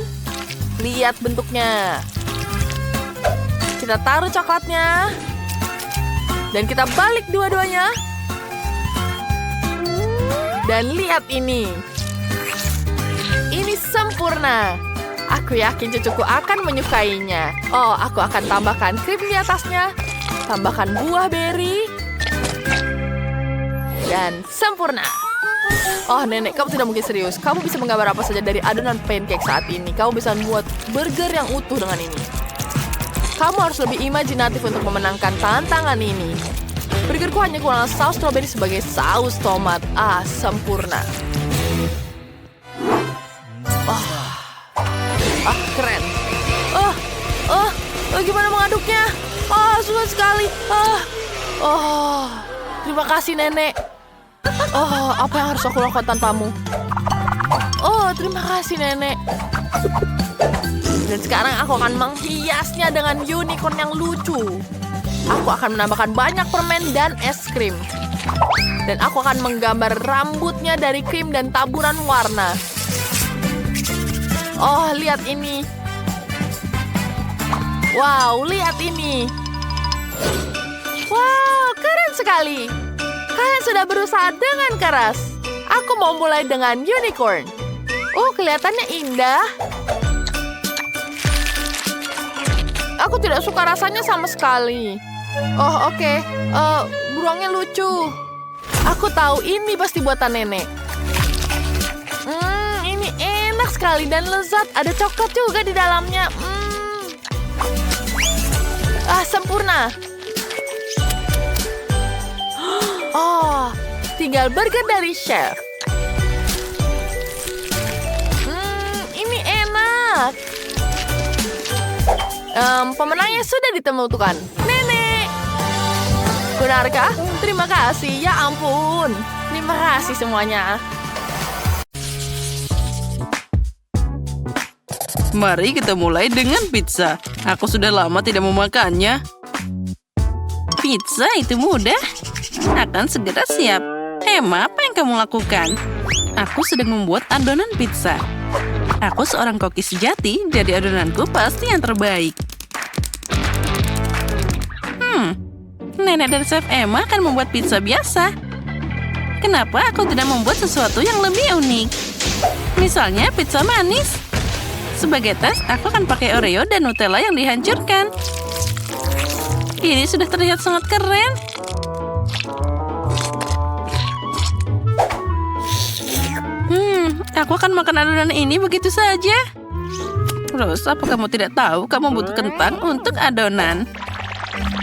Lihat bentuknya. Kita taruh coklatnya. Dan kita balik dua-duanya. Dan lihat ini. Ini sempurna. Aku yakin cucuku akan menyukainya. Oh, aku akan tambahkan krim di atasnya. Tambahkan buah beri. Dan sempurna. Oh, nenek, kamu tidak mungkin serius. Kamu bisa menggambar apa saja dari adonan pancake saat ini. Kamu bisa membuat burger yang utuh dengan ini. Kamu harus lebih imajinatif untuk memenangkan tantangan ini. Burgerku hanya kurang saus strawberry sebagai saus tomat. Sempurna. Keren. Gimana mengaduknya? Susah sekali. Terima kasih, nenek. Apa yang harus aku lakukan tanpamu? Terima kasih, nenek. Dan sekarang aku akan menghiasnya dengan unicorn yang lucu. Aku akan menambahkan banyak permen dan es krim. Dan aku akan menggambar rambutnya dari krim dan taburan warna. Lihat ini. Wow, lihat ini. Wow, keren sekali. Kalian sudah berusaha dengan keras. Aku mau mulai dengan unicorn. Kelihatannya indah. Aku tidak suka rasanya sama sekali. Oke. Beruangnya lucu. Aku tahu ini pasti buatan nenek. Ini enak sekali dan lezat. Ada coklat juga di dalamnya. Sempurna. Tinggal burger dari chef. Ini enak. Pemenangnya sudah ditemukan. Nenek. Benarkah? Terima kasih. Ya ampun. Terima kasih semuanya. Mari kita mulai dengan pizza. Aku sudah lama tidak memakannya. Pizza itu mudah. Akan segera siap. Emma, apa yang kamu lakukan? Aku sedang membuat adonan pizza. Aku seorang koki sejati, jadi adonanku pasti yang terbaik. Nenek dan Chef Emma akan membuat pizza biasa. Kenapa aku tidak membuat sesuatu yang lebih unik? Misalnya pizza manis. Sebagai tes, aku akan pakai Oreo dan Nutella yang dihancurkan. Ini sudah terlihat sangat keren. Aku akan makan adonan ini begitu saja. Rose, apa kamu tidak tahu kamu butuh kentang untuk adonan?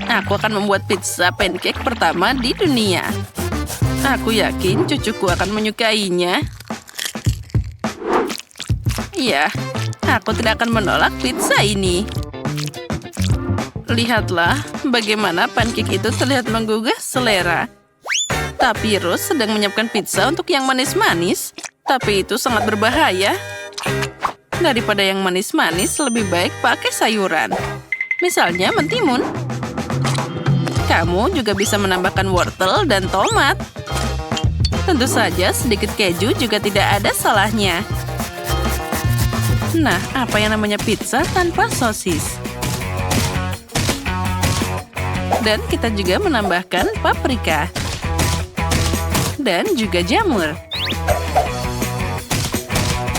Aku akan membuat pizza pancake pertama di dunia. Aku yakin cucuku akan menyukainya. Ya, aku tidak akan menolak pizza ini. Lihatlah bagaimana pancake itu terlihat menggugah selera. Tapi Rose sedang menyiapkan pizza untuk yang manis-manis. Tapi itu sangat berbahaya. Daripada yang manis-manis, lebih baik pakai sayuran. Misalnya mentimun. Kamu juga bisa menambahkan wortel dan tomat. Tentu saja sedikit keju juga tidak ada salahnya. Nah, apa yang namanya pizza tanpa sosis? Dan kita juga menambahkan paprika. Dan juga jamur.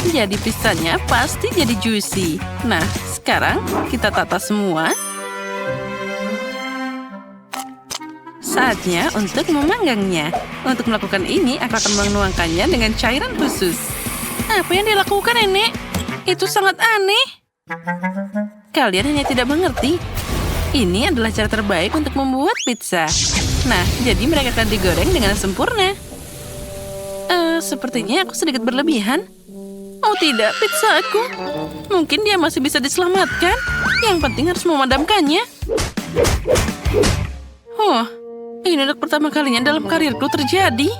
Jadi pizzanya pasti jadi juicy. Nah, sekarang kita tata semua. Saatnya untuk memanggangnya. Untuk melakukan ini, aku akan menuangkannya dengan cairan khusus. Apa yang dilakukan, Nenek? Itu sangat aneh. Kalian hanya tidak mengerti. Ini adalah cara terbaik untuk membuat pizza. Nah, jadi mereka akan digoreng dengan sempurna. Sepertinya aku sedikit berlebihan. Oh tidak, pizza aku. Mungkin dia masih bisa diselamatkan. Yang penting harus memadamkannya. Ini untuk pertama kalinya dalam karirku terjadi.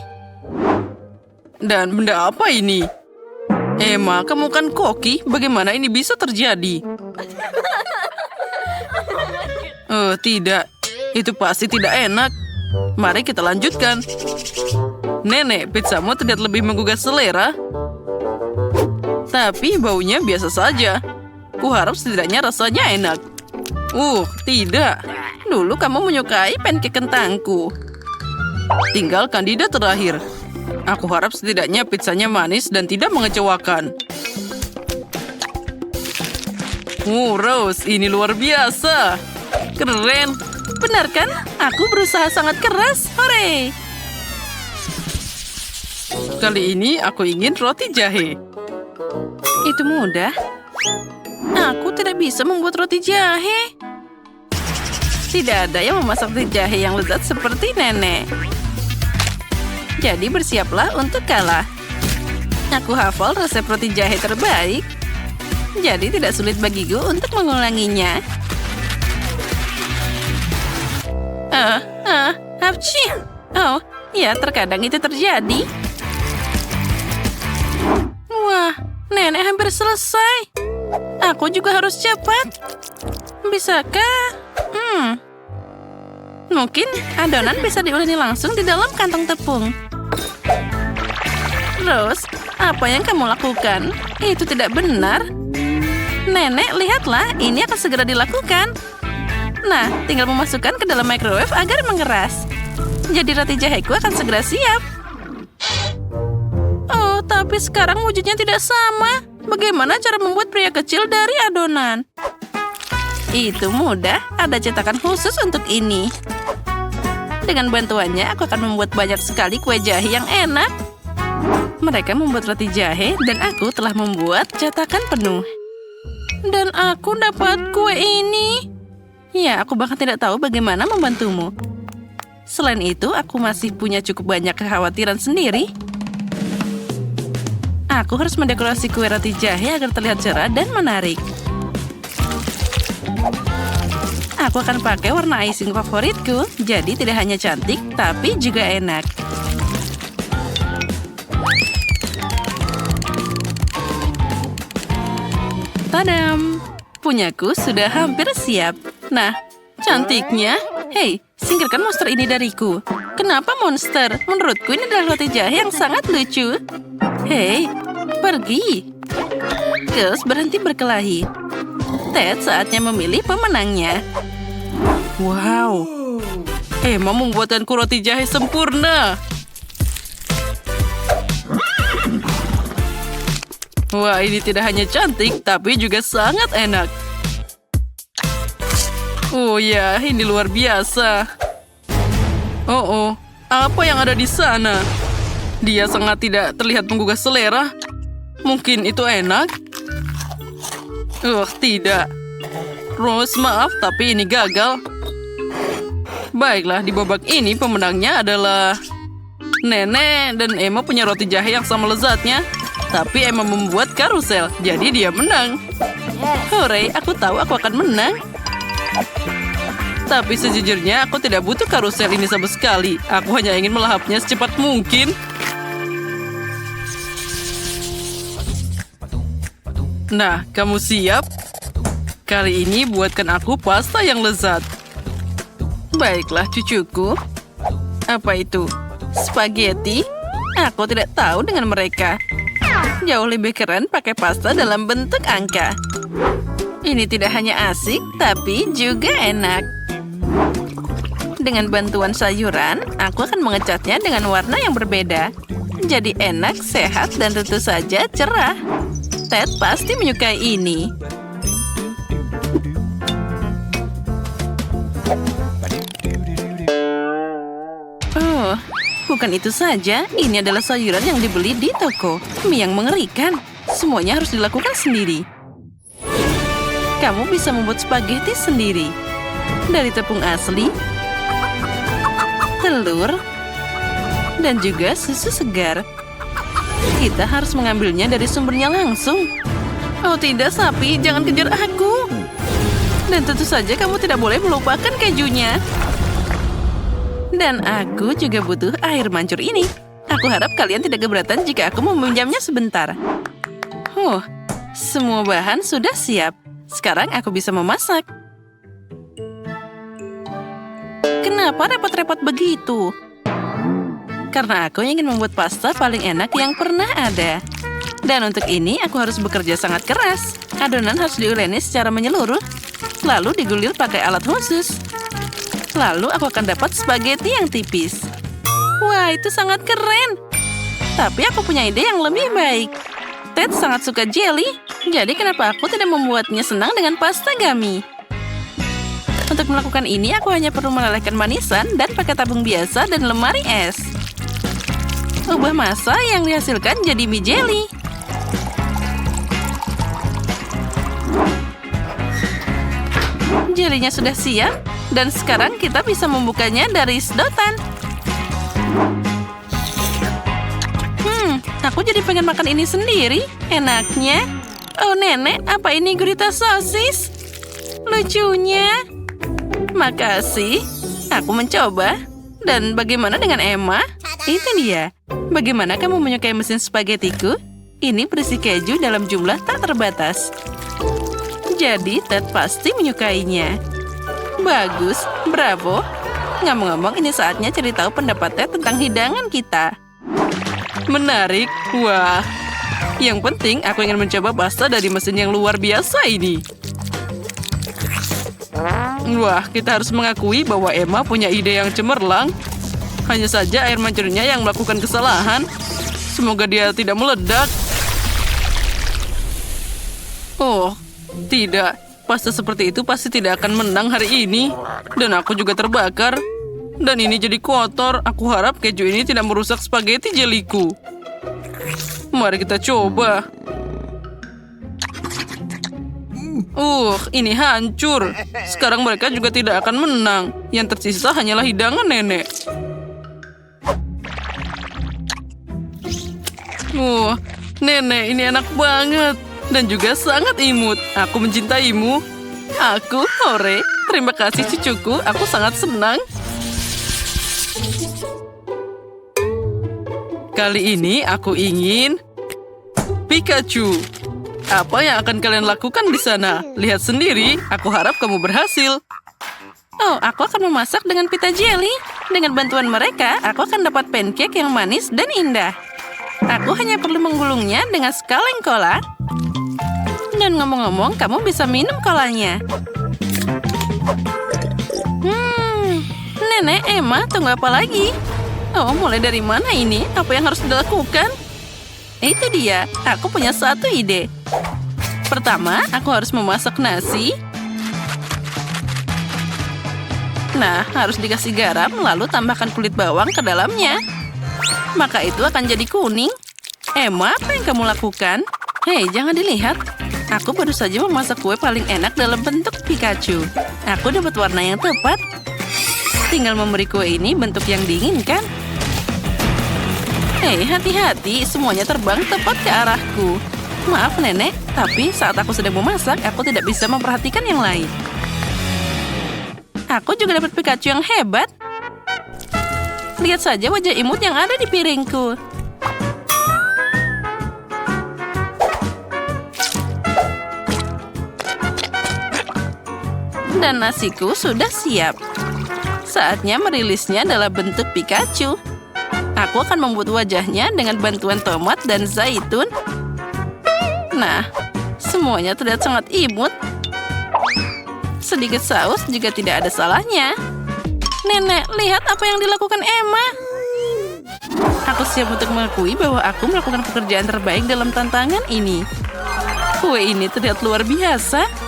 Dan benda apa ini? Emma, kamu kan koki. Bagaimana ini bisa terjadi? Oh tidak, itu pasti tidak enak. Mari kita lanjutkan. Nenek, pizzamu terlihat lebih menggugah selera. Tapi baunya biasa saja. Kuharap setidaknya rasanya enak. Tidak. Dulu kamu menyukai pancake kentangku. Tinggal kandidat terakhir. Aku harap setidaknya pizzanya manis dan tidak mengecewakan. Rose, ini luar biasa. Keren. Benar kan? Aku berusaha sangat keras. Hore! Kali ini aku ingin roti jahe. Itu mudah. Aku tidak bisa membuat roti jahe. Tidak ada yang memasak roti jahe yang lezat seperti Nenek. Jadi bersiaplah untuk kalah. Aku hafal resep roti jahe terbaik. Jadi tidak sulit bagiku untuk mengulanginya. Hapci. Oh, ya terkadang itu terjadi. Wah, Nenek hampir selesai. Aku juga harus cepat. Bisakah? Mungkin adonan bisa diuleni langsung di dalam kantong tepung. Rose, apa yang kamu lakukan? Itu tidak benar. Nenek, lihatlah, ini akan segera dilakukan. Nah, tinggal memasukkan ke dalam microwave agar mengeras. Jadi roti jaheku akan segera siap. Oh, tapi sekarang wujudnya tidak sama. Bagaimana cara membuat pria kecil dari adonan? Itu mudah, ada cetakan khusus untuk ini. Dengan bantuannya, aku akan membuat banyak sekali kue jahe yang enak. Mereka membuat roti jahe, dan aku telah membuat cetakan penuh. Dan aku dapat kue ini. Ya, aku bahkan tidak tahu bagaimana membantumu. Selain itu, aku masih punya cukup banyak kekhawatiran sendiri. Aku harus mendekorasi kue roti jahe agar terlihat cerah dan menarik. Aku akan pakai warna icing favoritku, jadi tidak hanya cantik, tapi juga enak. Tadam! Punyaku sudah hampir siap. Nah, cantiknya. Hei, singkirkan monster ini dariku. Kenapa monster? Menurutku ini adalah roti jahe yang sangat lucu. Hei, pergi. Gus, berhenti berkelahi. Ted saatnya memilih pemenangnya. Wow, Emma membuatkanku roti jahe sempurna. Wah, ini tidak hanya cantik, tapi juga sangat enak. Oh ya, ini luar biasa. Apa yang ada di sana? Dia sangat tidak terlihat menggugah selera. Mungkin itu enak? Tidak. Rose, maaf, tapi ini gagal. Baiklah, di babak ini pemenangnya adalah Nenek, dan Emma punya roti jahe yang sama lezatnya. Tapi Emma membuat karusel, jadi dia menang. Hore, aku tahu aku akan menang. Tapi sejujurnya aku tidak butuh karusel ini sama sekali. Aku hanya ingin melahapnya secepat mungkin. Nah, kamu siap? Kali ini buatkan aku pasta yang lezat. Baiklah, cucuku. Apa itu? Spaghetti? Aku tidak tahu dengan mereka. Jauh lebih keren pakai pasta dalam bentuk angka. Ini tidak hanya asik, tapi juga enak. Dengan bantuan sayuran, aku akan mengecatnya dengan warna yang berbeda. Jadi enak, sehat, dan tentu saja cerah. Ted pasti menyukai ini. Oh, bukan itu saja. Ini adalah sayuran yang dibeli di toko. Mie yang mengerikan. Semuanya harus dilakukan sendiri. Kamu bisa membuat spaghetti sendiri. Dari tepung asli, telur, dan juga susu segar. Kita harus mengambilnya dari sumbernya langsung. Oh tidak, sapi, jangan kejar aku. Dan tentu saja kamu tidak boleh melupakan kejunya. Dan aku juga butuh air mancur ini. Aku harap kalian tidak keberatan jika aku meminjamnya sebentar. Semua bahan sudah siap. Sekarang aku bisa memasak. Kenapa repot-repot begitu? Karena aku ingin membuat pasta paling enak yang pernah ada. Dan untuk ini aku harus bekerja sangat keras. Adonan harus diuleni secara menyeluruh. Lalu digulir pakai alat khusus. Lalu aku akan dapat spaghetti yang tipis. Wah, itu sangat keren. Tapi aku punya ide yang lebih baik. Ted sangat suka jelly. Jadi kenapa aku tidak membuatnya senang dengan pasta gummy? Untuk melakukan ini, aku hanya perlu melelehkan manisan dan pakai tabung biasa dan lemari es. Ubah massa yang dihasilkan jadi mie jelly. Jelinya sudah siap, dan sekarang kita bisa membukanya dari sedotan. Aku jadi pengen makan ini sendiri. Enaknya. Oh, Nenek, apa ini gurita sosis? Lucunya. Makasih. Aku mencoba. Dan bagaimana dengan Emma? Itu dia. Bagaimana kamu menyukai mesin spagettiku? Ini berisi keju dalam jumlah tak terbatas. Jadi, Ted pasti menyukainya. Bagus, bravo. Ngomong-ngomong, ini saatnya cari tahu pendapat Ted tentang hidangan kita. Menarik. Wah. Yang penting, aku ingin mencoba pasta dari mesin yang luar biasa ini. Wah, kita harus mengakui bahwa Emma punya ide yang cemerlang. Hanya saja air mancurnya yang melakukan kesalahan. Semoga dia tidak meledak. Oh, tidak. Pasta seperti itu pasti tidak akan menang hari ini. Dan aku juga terbakar. Dan ini jadi kotor. Aku harap keju ini tidak merusak spaghetti jeliku. Mari kita coba. Ini hancur. Sekarang mereka juga tidak akan menang. Yang tersisa hanyalah hidangan Nenek. Nenek, ini enak banget. Dan juga sangat imut. Aku mencintaimu. Aku, hore. Terima kasih cucuku. Aku sangat senang. Kali ini aku ingin Pikachu. Apa yang akan kalian lakukan di sana? Lihat sendiri, aku harap kamu berhasil. Oh, aku akan memasak dengan pita jelly. Dengan bantuan mereka, aku akan dapat pancake yang manis dan indah. Aku hanya perlu menggulungnya dengan sekaleng cola. Dan ngomong-ngomong, kamu bisa minum kolanya. Nenek, Emma, tunggu apa lagi? Oh, mulai dari mana ini? Apa yang harus dilakukan? Itu dia, aku punya satu ide. Pertama, aku harus memasak nasi. Nah, harus dikasih garam, lalu tambahkan kulit bawang ke dalamnya. Maka itu akan jadi kuning. Emma, apa yang kamu lakukan? Hei, jangan dilihat. Aku baru saja memasak kue paling enak dalam bentuk Pikachu. Aku dapat warna yang tepat. Tinggal memberi kue ini bentuk yang diinginkan. Hei, hati-hati. Semuanya terbang tepat ke arahku. Maaf, Nenek. Tapi saat aku sedang memasak, aku tidak bisa memperhatikan yang lain. Aku juga dapat Pikachu yang hebat. Lihat saja wajah imut yang ada di piringku. Dan nasiku sudah siap. Saatnya merilisnya dalam bentuk Pikachu. Aku akan membuat wajahnya dengan bantuan tomat dan zaitun. Nah, semuanya terlihat sangat imut. Sedikit saus juga tidak ada salahnya. Nenek, lihat apa yang dilakukan Emma. Aku siap untuk mengakui bahwa aku melakukan pekerjaan terbaik dalam tantangan ini. Kue ini terlihat luar biasa.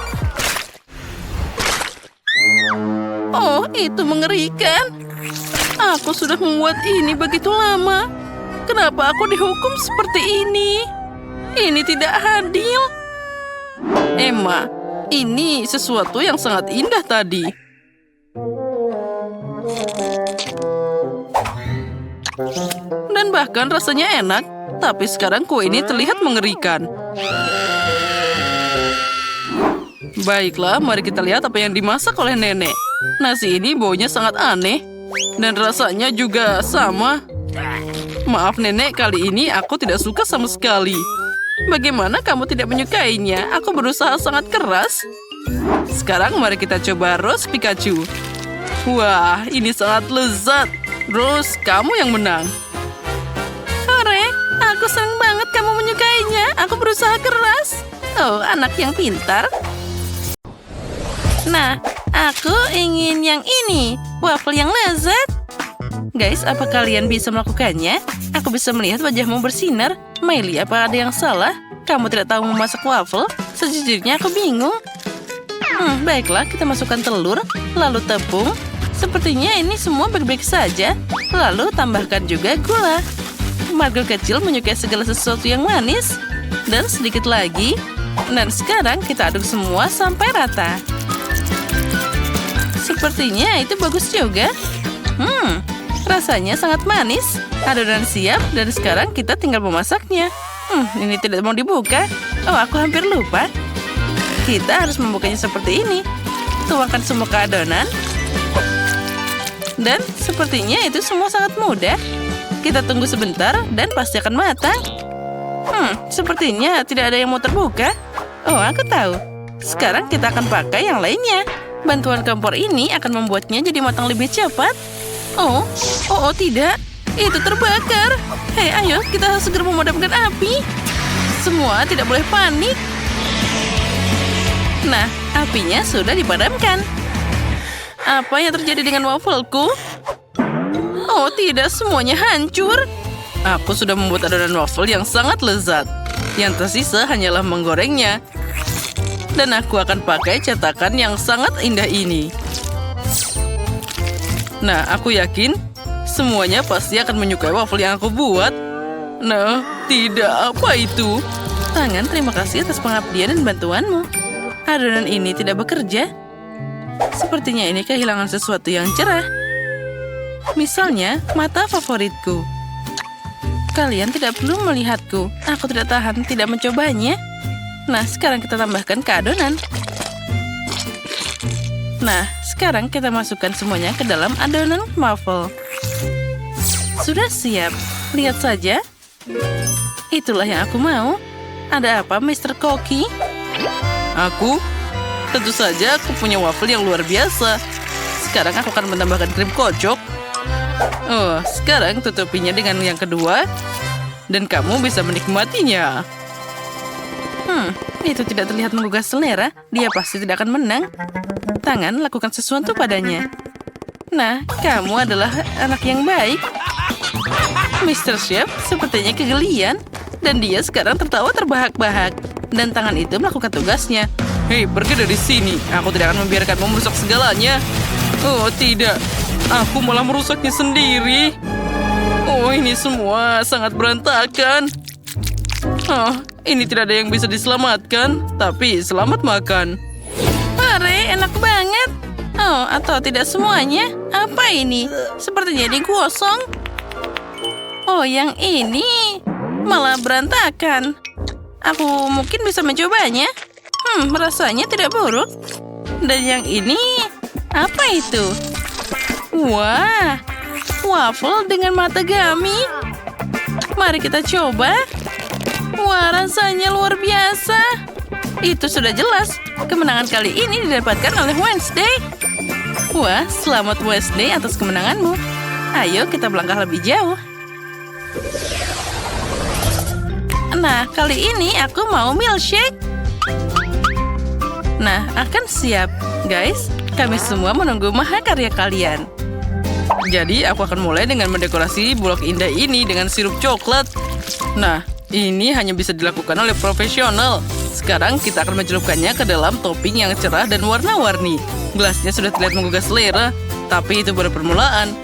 Oh, itu mengerikan. Aku sudah membuat ini begitu lama. Kenapa aku dihukum seperti ini? Ini tidak adil. Emma, ini sesuatu yang sangat indah tadi. Dan bahkan rasanya enak. Tapi sekarang kue ini terlihat mengerikan. Baiklah, mari kita lihat apa yang dimasak oleh Nenek. Nasi ini baunya sangat aneh. Dan rasanya juga sama. Maaf Nenek, kali ini aku tidak suka sama sekali. Bagaimana kamu tidak menyukainya? Aku berusaha sangat keras. Sekarang mari kita coba Rose Pikachu. Wah, ini sangat lezat. Rose, kamu yang menang. Hore, aku senang banget kamu menyukainya. Aku berusaha keras. Oh, anak yang pintar. Nah, aku ingin yang ini. Waffle yang lezat. Guys, apa kalian bisa melakukannya? Aku bisa melihat wajahmu bersinar. Miley, apa ada yang salah? Kamu tidak tahu memasak waffle? Sejujurnya aku bingung. Baiklah, kita masukkan telur, lalu tepung. Sepertinya ini semua baik-baik saja. Lalu tambahkan juga gula. Margo kecil menyukai segala sesuatu yang manis. Dan sedikit lagi. Dan sekarang kita aduk semua sampai rata. Sepertinya itu bagus juga. Rasanya sangat manis. Adonan siap dan sekarang kita tinggal memasaknya. Ini tidak mau dibuka. Oh, aku hampir lupa. Kita harus membukanya seperti ini. Tuangkan semua ke adonan. Dan sepertinya itu semua sangat mudah. Kita tunggu sebentar dan pasti akan matang. Sepertinya tidak ada yang mau terbuka. Oh, aku tahu. Sekarang kita akan pakai yang lainnya. Bantuan kompor ini akan membuatnya jadi matang lebih cepat. Oh, tidak. Itu terbakar. Hei, ayo kita harus segera memadamkan api. Semua tidak boleh panik. Nah, apinya sudah dipadamkan. Apa yang terjadi dengan waffleku? Oh tidak, semuanya hancur. Aku sudah membuat adonan waffle yang sangat lezat. Yang tersisa hanyalah menggorengnya. Dan aku akan pakai cetakan yang sangat indah ini. Nah, aku yakin semuanya pasti akan menyukai waffle yang aku buat. Nah, tidak, apa itu? Tangan, terima kasih atas pengabdian dan bantuanmu. Adonan ini tidak bekerja. Sepertinya ini kehilangan sesuatu yang cerah. Misalnya, mata favoritku. Kalian tidak perlu melihatku. Aku tidak tahan tidak mencobanya. Nah, sekarang kita tambahkan ke adonan. Nah, sekarang kita masukkan semuanya ke dalam adonan waffle. Sudah siap. Lihat saja. Itulah yang aku mau. Ada apa, Mr. Koki? Aku? Tentu saja aku punya waffle yang luar biasa. Sekarang aku akan menambahkan krim kocok. Oh, sekarang tutupinya dengan yang kedua. Dan kamu bisa menikmatinya. Itu tidak terlihat menggugah selera. Dia pasti tidak akan menang. Tangan, lakukan sesuatu padanya. Nah, kamu adalah anak yang baik. Mr. Chef sepertinya kegelian. Dan dia sekarang tertawa terbahak-bahak. Dan tangan itu melakukan tugasnya. Hei, pergi dari sini. Aku tidak akan membiarkanmu merusak segalanya. Oh, tidak. Aku malah merusaknya sendiri. Oh, ini semua sangat berantakan. Oh, ini tidak ada yang bisa diselamatkan, tapi selamat makan. Hore, enak banget. Oh, atau tidak semuanya? Apa ini? Sepertinya digosong. Oh, yang ini malah berantakan. Aku mungkin bisa mencobanya. Rasanya tidak buruk. Dan yang ini, apa itu? Wah, waffle dengan matagami. Mari kita coba. Wah, rasanya luar biasa. Itu sudah jelas. Kemenangan kali ini didapatkan oleh Wednesday. Wah, selamat Wednesday atas kemenanganmu. Ayo kita melangkah lebih jauh. Nah, kali ini aku mau milkshake. Nah, akan siap. Guys, kami semua menunggu mahakarya kalian. Jadi, aku akan mulai dengan mendekorasi bulok indah ini dengan sirup coklat. Nah, ini hanya bisa dilakukan oleh profesional. Sekarang kita akan mencelupkannya ke dalam topping yang cerah dan warna-warni. Gelasnya sudah terlihat menggugah selera, tapi itu baru permulaan.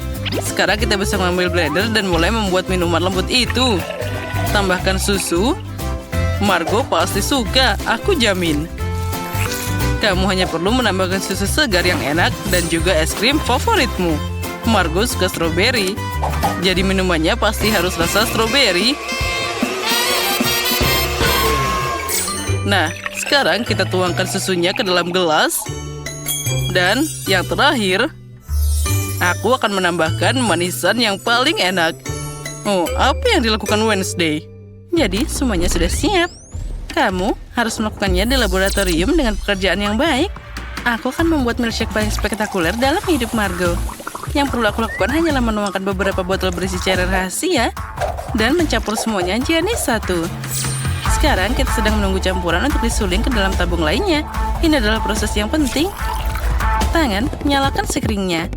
Sekarang kita bisa mengambil blender dan mulai membuat minuman lembut itu. Tambahkan susu. Margo pasti suka, aku jamin. Kamu hanya perlu menambahkan susu segar yang enak dan juga es krim favoritmu. Margo suka stroberi, jadi minumannya pasti harus rasa stroberi. Nah, sekarang kita tuangkan susunya ke dalam gelas. Dan yang terakhir, aku akan menambahkan manisan yang paling enak. Oh, apa yang dilakukan Wednesday? Jadi, semuanya sudah siap. Kamu harus melakukannya di laboratorium dengan pekerjaan yang baik. Aku akan membuat milkshake paling spektakuler dalam hidup Margo. Yang perlu aku lakukan hanyalah menuangkan beberapa botol berisi cairan rahasia dan mencampur semuanya jadi satu. Sekarang kita sedang menunggu campuran untuk disuling ke dalam tabung lainnya. Ini adalah proses yang penting. Tangan, nyalakan sekringnya.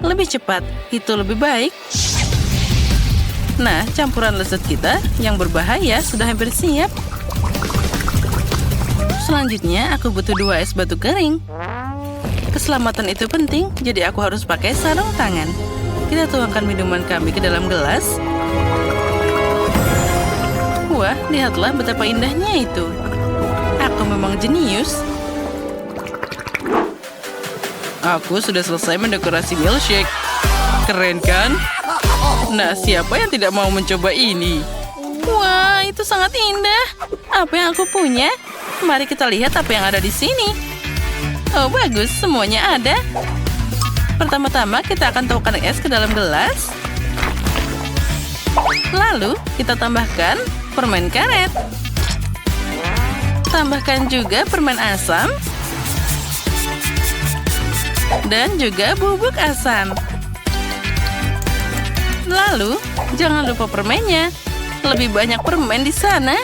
Lebih cepat, itu lebih baik. Nah, campuran lezat kita yang berbahaya sudah hampir siap. Selanjutnya, aku butuh 2 es batu kering. Keselamatan itu penting, jadi aku harus pakai sarung tangan. Kita tuangkan minuman kami ke dalam gelas. Wah, lihatlah betapa indahnya itu. Aku memang jenius. Aku sudah selesai mendekorasi milkshake. Keren kan? Nah, siapa yang tidak mau mencoba ini? Wah, itu sangat indah. Apa yang aku punya? Mari kita lihat apa yang ada di sini. Oh, bagus. Semuanya ada. Pertama-tama, kita akan tuangkan es ke dalam gelas. Lalu, kita tambahkan permen karet. Tambahkan juga permen asam. Dan juga bubuk asam. Lalu, jangan lupa permennya. Lebih banyak permen di sana.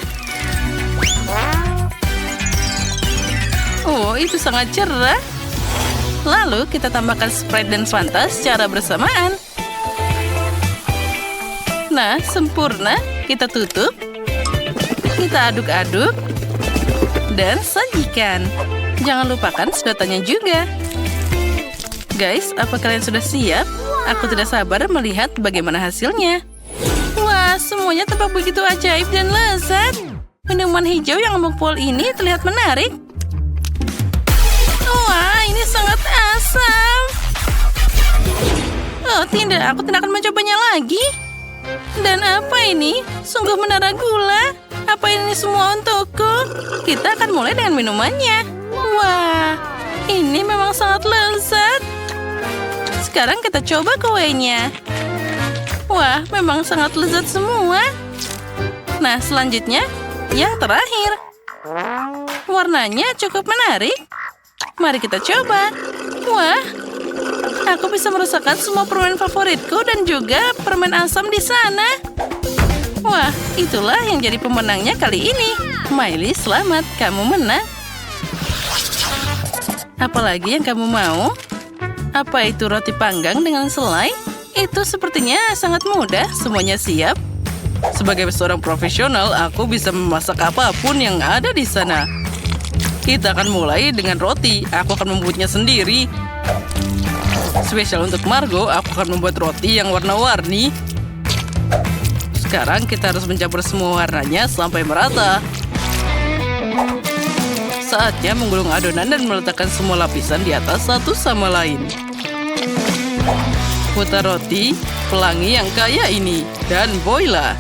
Oh, itu sangat cerah. Lalu, kita tambahkan Sprite dan Fanta secara bersamaan. Nah, sempurna. Kita tutup. Kita aduk-aduk. Dan sajikan. Jangan lupakan sedotannya juga. Guys, apa kalian sudah siap? Aku tidak sabar melihat bagaimana hasilnya. Wah, semuanya tampak begitu ajaib dan lezat. Minuman hijau yang mengepul ini terlihat menarik. Wah, ini sangat asam. Oh, tidak, aku tidak akan mencobanya lagi. Dan apa ini? Sungguh menara gula. Apa ini semua untukku? Kita akan mulai dengan minumannya. Wah, ini memang sangat lezat. Sekarang kita coba kuenya. Wah, memang sangat lezat semua. Nah, selanjutnya, yang terakhir. Warnanya cukup menarik. Mari kita coba. Wah, aku bisa merasakan semua permen favoritku dan juga permen asam di sana. Wah, itulah yang jadi pemenangnya kali ini. Miley, selamat, kamu menang. Apalagi yang kamu mau? Apa itu roti panggang dengan selai? Itu sepertinya sangat mudah, semuanya siap. Sebagai seorang profesional, aku bisa memasak apapun yang ada di sana. Kita akan mulai dengan roti. Aku akan membuatnya sendiri. Spesial untuk Margo, aku akan membuat roti yang warna-warni. Sekarang kita harus mencampur semua warnanya sampai merata. Saatnya menggulung adonan dan meletakkan semua lapisan di atas satu sama lain. Putar roti, pelangi yang kaya ini, dan voila!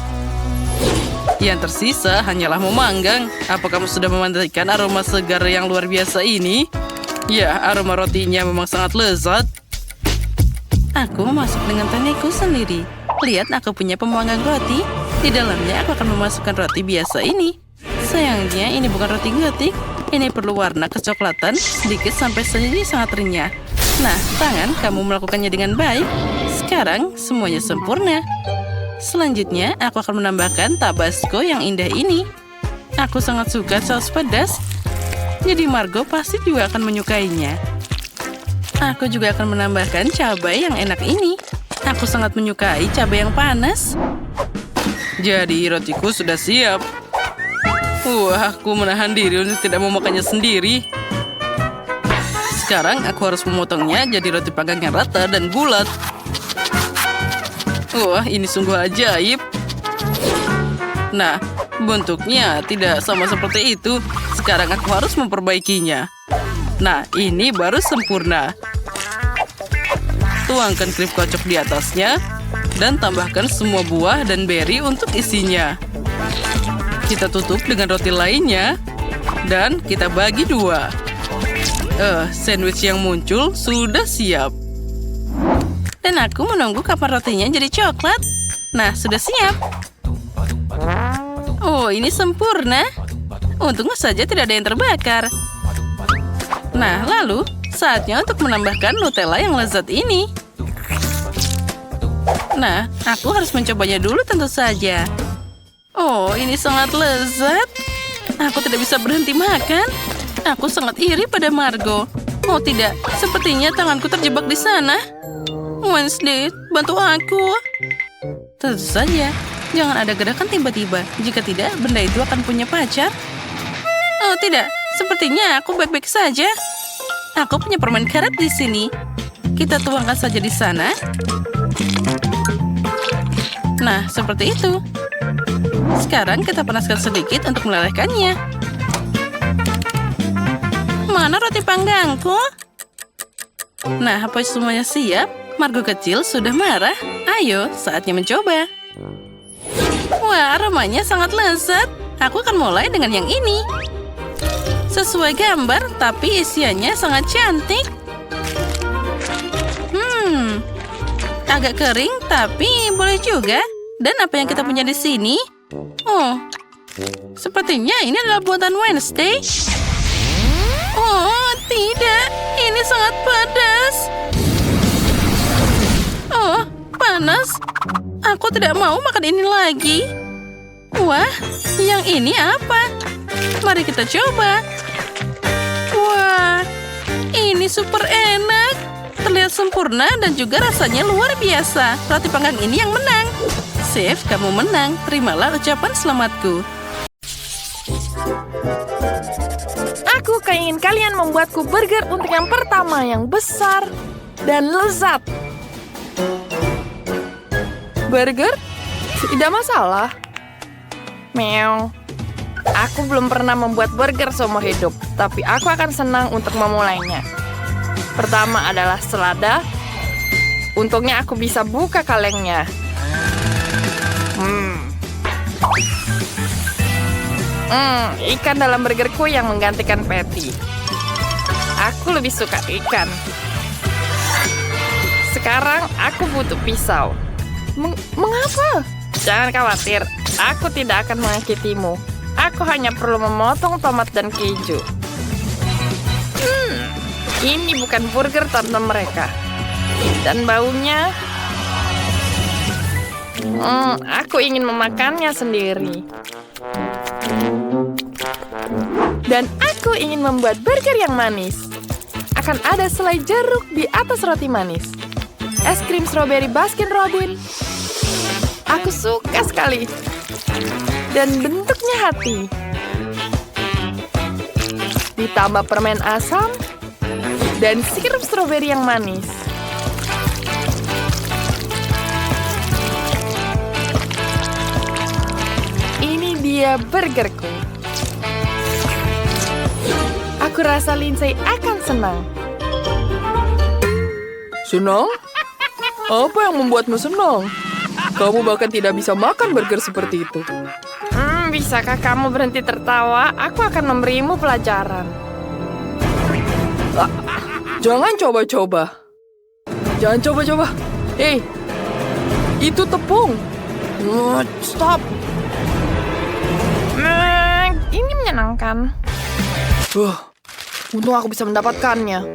Yang tersisa hanyalah memanggang. Apa kamu sudah memandikan aroma segar yang luar biasa ini? Ya, aroma rotinya memang sangat lezat. Aku memasak dengan teknikku sendiri. Lihat, aku punya pemanggang roti. Di dalamnya aku akan memasukkan roti biasa ini. Sayangnya, ini bukan roti getik. Ini perlu warna kecoklatan sedikit sampai sini sangat renyah. Nah, tangan kamu melakukannya dengan baik. Sekarang, semuanya sempurna. Selanjutnya, aku akan menambahkan tabasco yang indah ini. Aku sangat suka saus pedas. Jadi Margo pasti juga akan menyukainya. Aku juga akan menambahkan cabai yang enak ini. Aku sangat menyukai cabai yang panas. Jadi rotiku sudah siap. Wah, aku menahan diri untuk tidak memakannya sendiri. Sekarang aku harus memotongnya jadi roti panggang yang rata dan bulat. Wah, ini sungguh ajaib. Nah, bentuknya tidak sama seperti itu. Sekarang aku harus memperbaikinya. Nah, ini baru sempurna. Tuangkan krim kocok di atasnya dan tambahkan semua buah dan beri untuk isinya. Kita tutup dengan roti lainnya dan kita bagi dua. Sandwich yang muncul sudah siap. Dan aku menunggu kapan rotinya jadi coklat. Nah, sudah siap. Oh, ini sempurna. Untungnya saja tidak ada yang terbakar. Nah, lalu saatnya untuk menambahkan Nutella yang lezat ini. Nah, aku harus mencobanya dulu tentu saja. Oh, ini sangat lezat. Aku tidak bisa berhenti makan. Aku sangat iri pada Margo. Oh tidak, sepertinya tanganku terjebak di sana. Wednesday, bantu aku. Tentu saja, jangan ada gerakan tiba-tiba. Jika tidak, benda itu akan punya pacar. Oh tidak, sepertinya aku baik-baik saja. Aku punya permen karet di sini. Kita tuangkan saja di sana. Nah, seperti itu. Sekarang kita panaskan sedikit untuk melelehkannya. Mana roti panggangku? Nah, apa semuanya siap? Margo kecil sudah marah. Ayo, saatnya mencoba. Wah, aromanya sangat lezat. Aku akan mulai dengan yang ini. Sesuai gambar, tapi isiannya sangat cantik. Agak kering, tapi boleh juga. Dan apa yang kita punya di sini? Oh, sepertinya ini adalah buatan Wednesday. Oh, tidak. Ini sangat pedas. Oh, panas. Aku tidak mau makan ini lagi. Wah, yang ini apa? Mari kita coba. Wah, ini super enak. Terlihat sempurna dan juga rasanya luar biasa. Roti panggang ini yang menang. Chef, kamu menang. Terimalah ucapan selamatku. Aku ingin kalian membuatku burger untuk yang pertama yang besar dan lezat. Burger? Tidak masalah. Meow. Aku belum pernah membuat burger seumur hidup, tapi aku akan senang untuk memulainya. Pertama adalah selada. Untungnya aku bisa buka kalengnya. Ikan dalam burgerku yang menggantikan patty. Aku lebih suka ikan. Sekarang aku butuh pisau. Mengapa? Jangan khawatir, aku tidak akan menyakitimu. Aku hanya perlu memotong tomat dan keju. Ini bukan burger tante mereka. Dan baunya... aku ingin memakannya sendiri. Dan aku ingin membuat burger yang manis. Akan ada selai jeruk di atas roti manis. Es krim stroberi Baskin Robbins. Aku suka sekali. Dan bentuknya hati. Ditambah permen asam dan sirup stroberi yang manis. dia burgerku. Aku rasa Lindsay akan senang. Senang? Apa yang membuatmu senang? Kamu bahkan tidak bisa makan burger seperti itu. Bisakah kamu berhenti tertawa? Aku akan memberimu pelajaran. Jangan coba-coba. Jangan coba-coba. Hei, itu tepung. Stop. Ini menyenangkan. Untung aku bisa mendapatkannya.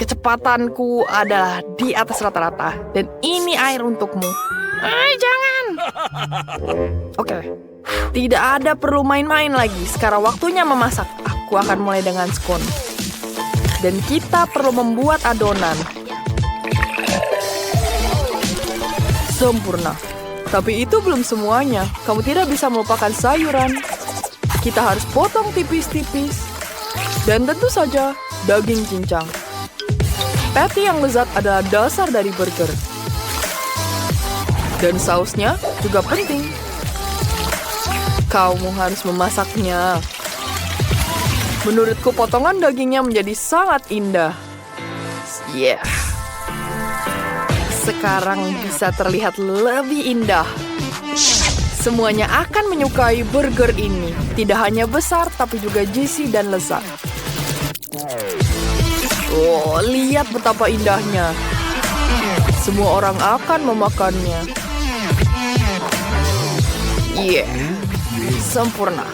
Kecepatanku adalah di atas rata-rata. Dan ini air untukmu. Jangan. Oke. Tidak ada perlu main-main lagi. Sekarang waktunya memasak. Aku akan mulai dengan scone. Dan kita perlu membuat adonan. Sempurna. Tapi itu belum semuanya. Kamu tidak bisa melupakan sayuran. Kita harus potong tipis-tipis. Dan tentu saja daging cincang. Patty yang lezat adalah dasar dari burger. Dan sausnya juga penting. Kamu harus memasaknya. Menurutku potongan dagingnya menjadi sangat indah. Yeah. Sekarang bisa terlihat lebih indah. Semuanya akan menyukai burger ini. Tidak hanya besar, tapi juga juicy dan lezat. Oh, lihat betapa indahnya. Semua orang akan memakannya. Yeah. Sempurna.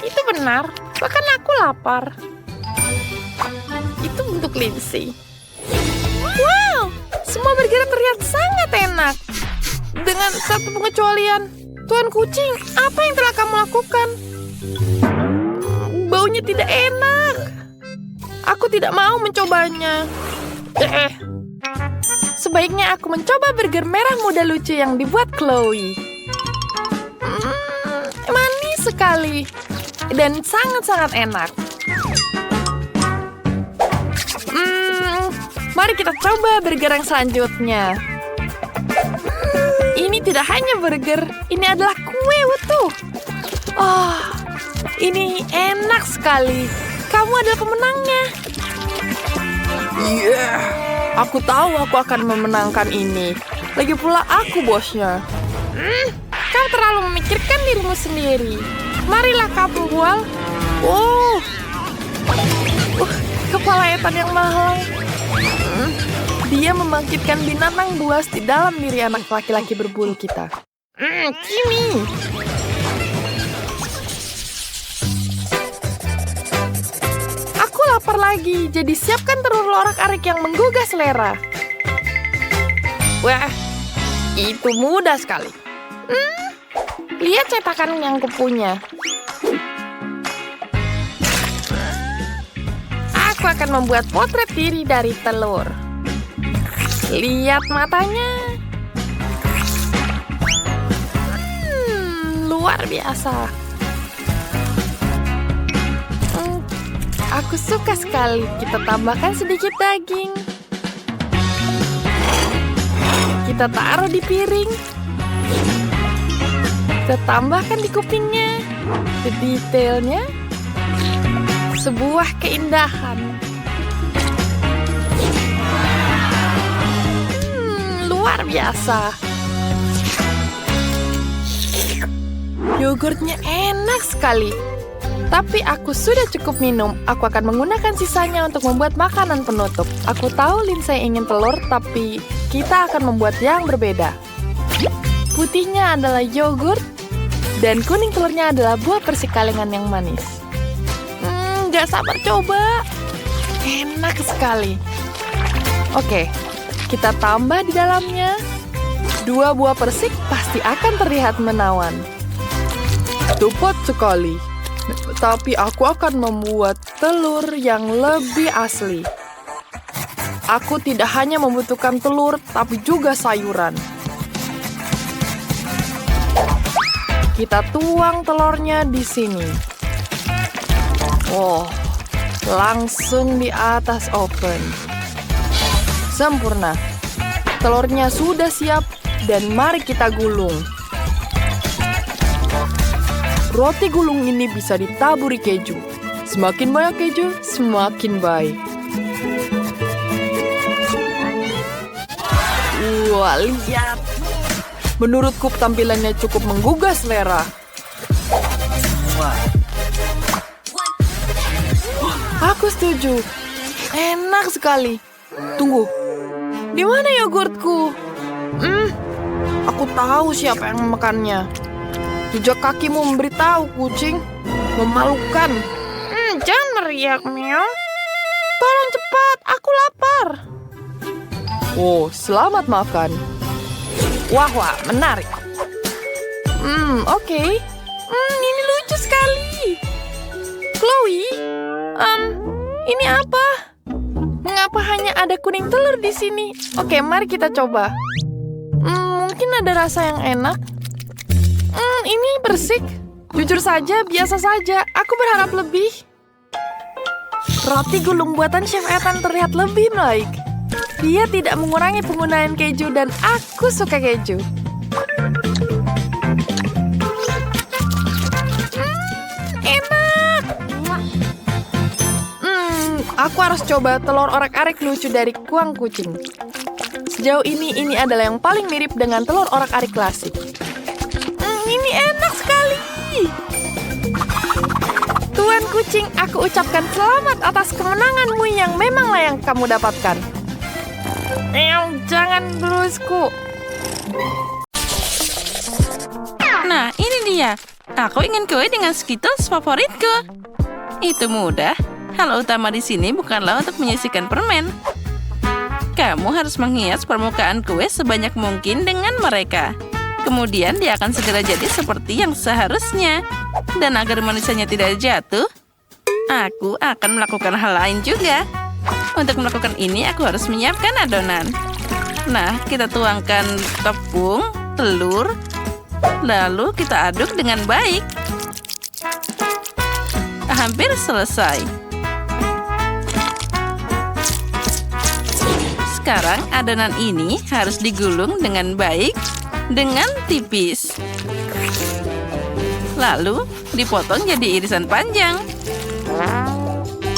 Itu benar. Bahkan aku lapar. Itu untuk Lindsay. Wow, semua burger terlihat sangat enak. Dengan satu pengecualian. Tuan kucing, apa yang telah kamu lakukan? Baunya tidak enak. Aku tidak mau mencobanya. Sebaiknya aku mencoba burger merah muda lucu yang dibuat Chloe. Manis sekali. Dan sangat-sangat enak. Mari kita coba burger yang selanjutnya. Ini tidak hanya burger, ini adalah kue utuh. Ini enak sekali. Kamu adalah pemenangnya. Yeah, aku tahu aku akan memenangkan ini. Lagi pula aku bosnya. Kau terlalu memikirkan dirimu sendiri. Marilah kamu bual. Kepala etan yang mahal. Dia membangkitkan binatang buas di dalam diri anak laki-laki berbulu kita. Kimi. Aku lapar lagi, jadi siapkan telur lorak-arik yang menggugah selera. Wah, itu mudah sekali. Lihat cetakan yang kupunya. Aku akan membuat potret diri dari telur. Lihat matanya. Luar biasa. Aku suka sekali. Kita tambahkan sedikit daging. Kita taruh di piring. Kita tambahkan di kupingnya. Detailnya. Sebuah keindahan. Luar biasa. Yogurtnya enak sekali. Tapi aku sudah cukup minum. Aku akan menggunakan sisanya untuk membuat makanan penutup. Aku tahu Lindsay ingin telur, tapi kita akan membuat yang berbeda. Putihnya adalah yogurt, dan kuning telurnya adalah buah persik kalengan yang manis. Gak sabar coba. Enak sekali. Oke, kita tambah di dalamnya. 2 buah persik pasti akan terlihat menawan. Tepat sekali. Tapi aku akan membuat telur yang lebih asli. Aku tidak hanya membutuhkan telur, tapi juga sayuran. Kita tuang telurnya di sini. Langsung di atas oven. Sempurna. Telurnya sudah siap dan mari kita gulung. Roti gulung ini bisa ditaburi keju. Semakin banyak keju, semakin baik. Wah, lihat. Menurutku tampilannya cukup menggugah selera. Aku setuju. Enak sekali. Tunggu. Di mana yogurtku? Aku tahu siapa yang memakannya. Jejak kakimu memberitahu, kucing. Memalukan. Jangan meriak, Meow. Tolong cepat, aku lapar. Oh, selamat makan. Wah, menarik. Oke. Ini lucu sekali. Chloe, ini apa? Mengapa hanya ada kuning telur di sini? Oke, mari kita coba. Mungkin ada rasa yang enak. Ini bersih. Jujur saja, biasa saja. Aku berharap lebih. Roti gulung buatan Chef Ethan terlihat lebih baik. Dia tidak mengurangi penggunaan keju dan aku suka keju. Enak. Aku harus coba telur orak-arik lucu dari kuang kucing. Sejauh ini adalah yang paling mirip dengan telur orak-arik klasik. Ini enak sekali. Tuan kucing, aku ucapkan selamat atas kemenanganmu yang memanglah yang kamu dapatkan. Jangan berusku. Nah, ini dia. Aku ingin kue dengan Skittles favoritku. Itu mudah. Hal utama di sini bukanlah untuk menyisihkan permen. Kamu harus menghias permukaan kue sebanyak mungkin dengan mereka. Kemudian dia akan segera jadi seperti yang seharusnya. Dan agar manisnya tidak jatuh, aku akan melakukan hal lain juga. Untuk melakukan ini, aku harus menyiapkan adonan. Nah, kita tuangkan tepung, telur, lalu kita aduk dengan baik. Hampir selesai. Sekarang adonan ini harus digulung dengan baik, dengan tipis. Lalu, dipotong jadi irisan panjang.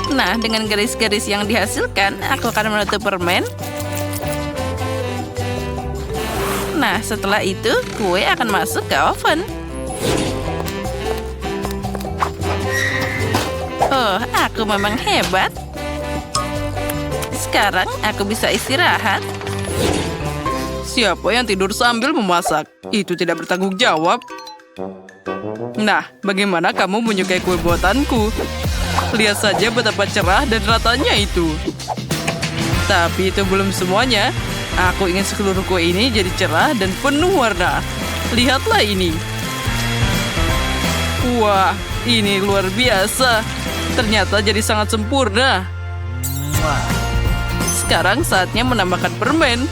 Nah, dengan garis-garis yang dihasilkan, aku akan menutup permen. Nah, setelah itu, kue akan masuk ke oven. Oh, aku memang hebat. Sekarang, aku bisa istirahat. Siapa yang tidur sambil memasak? Itu tidak bertanggung jawab. Nah, bagaimana kamu menyukai kue buatanku? Lihat saja betapa cerah dan ratanya itu. Tapi itu belum semuanya. Aku ingin seluruh kue ini jadi cerah dan penuh warna. Lihatlah ini. Wah, ini luar biasa. Ternyata jadi sangat sempurna. Sekarang saatnya menambahkan permen.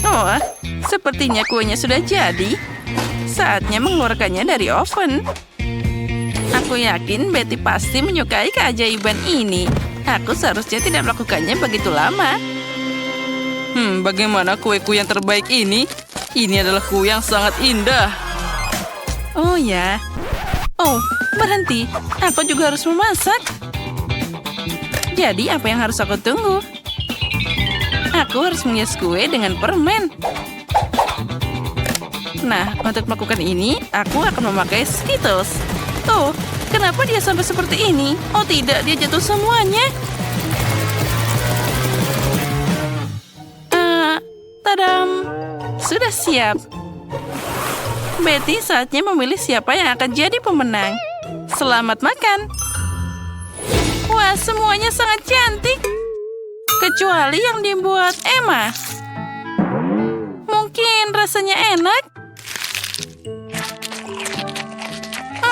Oh, sepertinya kuenya sudah jadi. Saatnya mengeluarkannya dari oven. Aku yakin Betty pasti menyukai keajaiban ini. Aku seharusnya tidak melakukannya begitu lama. Bagaimana kueku yang terbaik ini? Ini adalah kue yang sangat indah. Oh ya. Oh, berhenti. Aku juga harus memasak. Jadi apa yang harus aku tunggu? Aku harus menghias kue dengan permen. Nah, untuk melakukan ini, aku akan memakai Skittles. Oh, kenapa dia sampai seperti ini? Oh tidak, dia jatuh semuanya. Tadam! Sudah siap. Betty saatnya memilih siapa yang akan jadi pemenang. Selamat makan. Wah, semuanya sangat cantik. Kecuali yang dibuat Emma. Mungkin rasanya enak.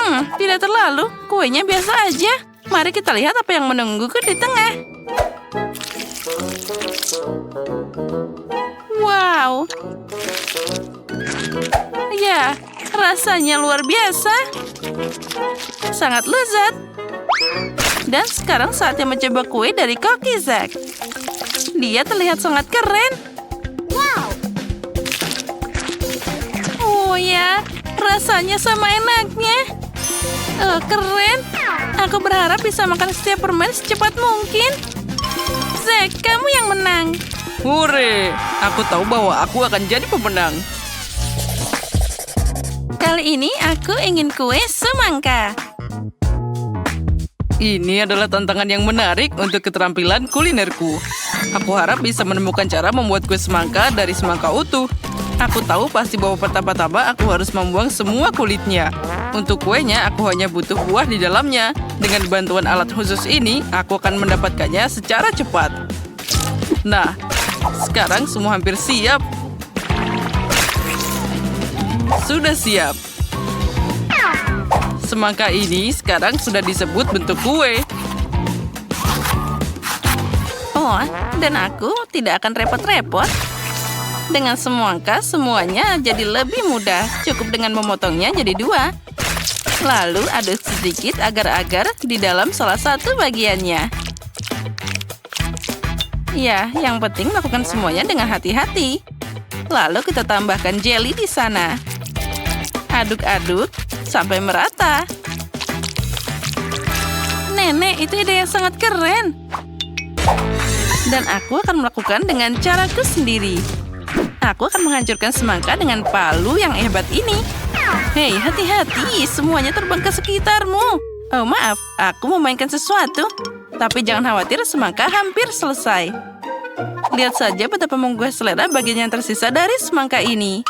Tidak terlalu. Kuenya biasa aja. Mari kita lihat apa yang menungguku di tengah. Wow. Ya, rasanya luar biasa. Sangat lezat. Dan sekarang saatnya mencoba kue dari Cookie Zack. Dia terlihat sangat keren. Wow. Oh Oh ya, rasanya sama enaknya. Oh, keren. Aku berharap bisa makan setiap permen secepat mungkin. Zack, kamu yang menang. Hore! Aku tahu bahwa aku akan jadi pemenang. Kali ini aku ingin kue semangka. Ini adalah tantangan yang menarik untuk keterampilan kulinerku. Aku harap bisa menemukan cara membuat kue semangka dari semangka utuh. Aku tahu pasti bahwa pertama-tama aku harus membuang semua kulitnya. Untuk kuenya, aku hanya butuh buah di dalamnya. Dengan bantuan alat khusus ini, aku akan mendapatkannya secara cepat. Nah, sekarang semua hampir siap. Sudah siap. Semangka ini sekarang sudah disebut bentuk kue. Oh, dan aku tidak akan repot-repot. Dengan semangka, semuanya jadi lebih mudah. Cukup dengan memotongnya jadi 2. Lalu aduk sedikit agar-agar di dalam salah satu bagiannya. Ya, yang penting lakukan semuanya dengan hati-hati. Lalu kita tambahkan jelly di sana. Aduk-aduk sampai merata. Nenek, itu ide yang sangat keren. Dan aku akan melakukan dengan caraku sendiri. Aku akan menghancurkan semangka dengan palu yang hebat ini. Hei, hati-hati, semuanya terbang ke sekitarmu. Oh, maaf, aku memainkan sesuatu. Tapi jangan khawatir, semangka hampir selesai. Lihat saja betapa menggugah selera bagian yang tersisa dari semangka ini.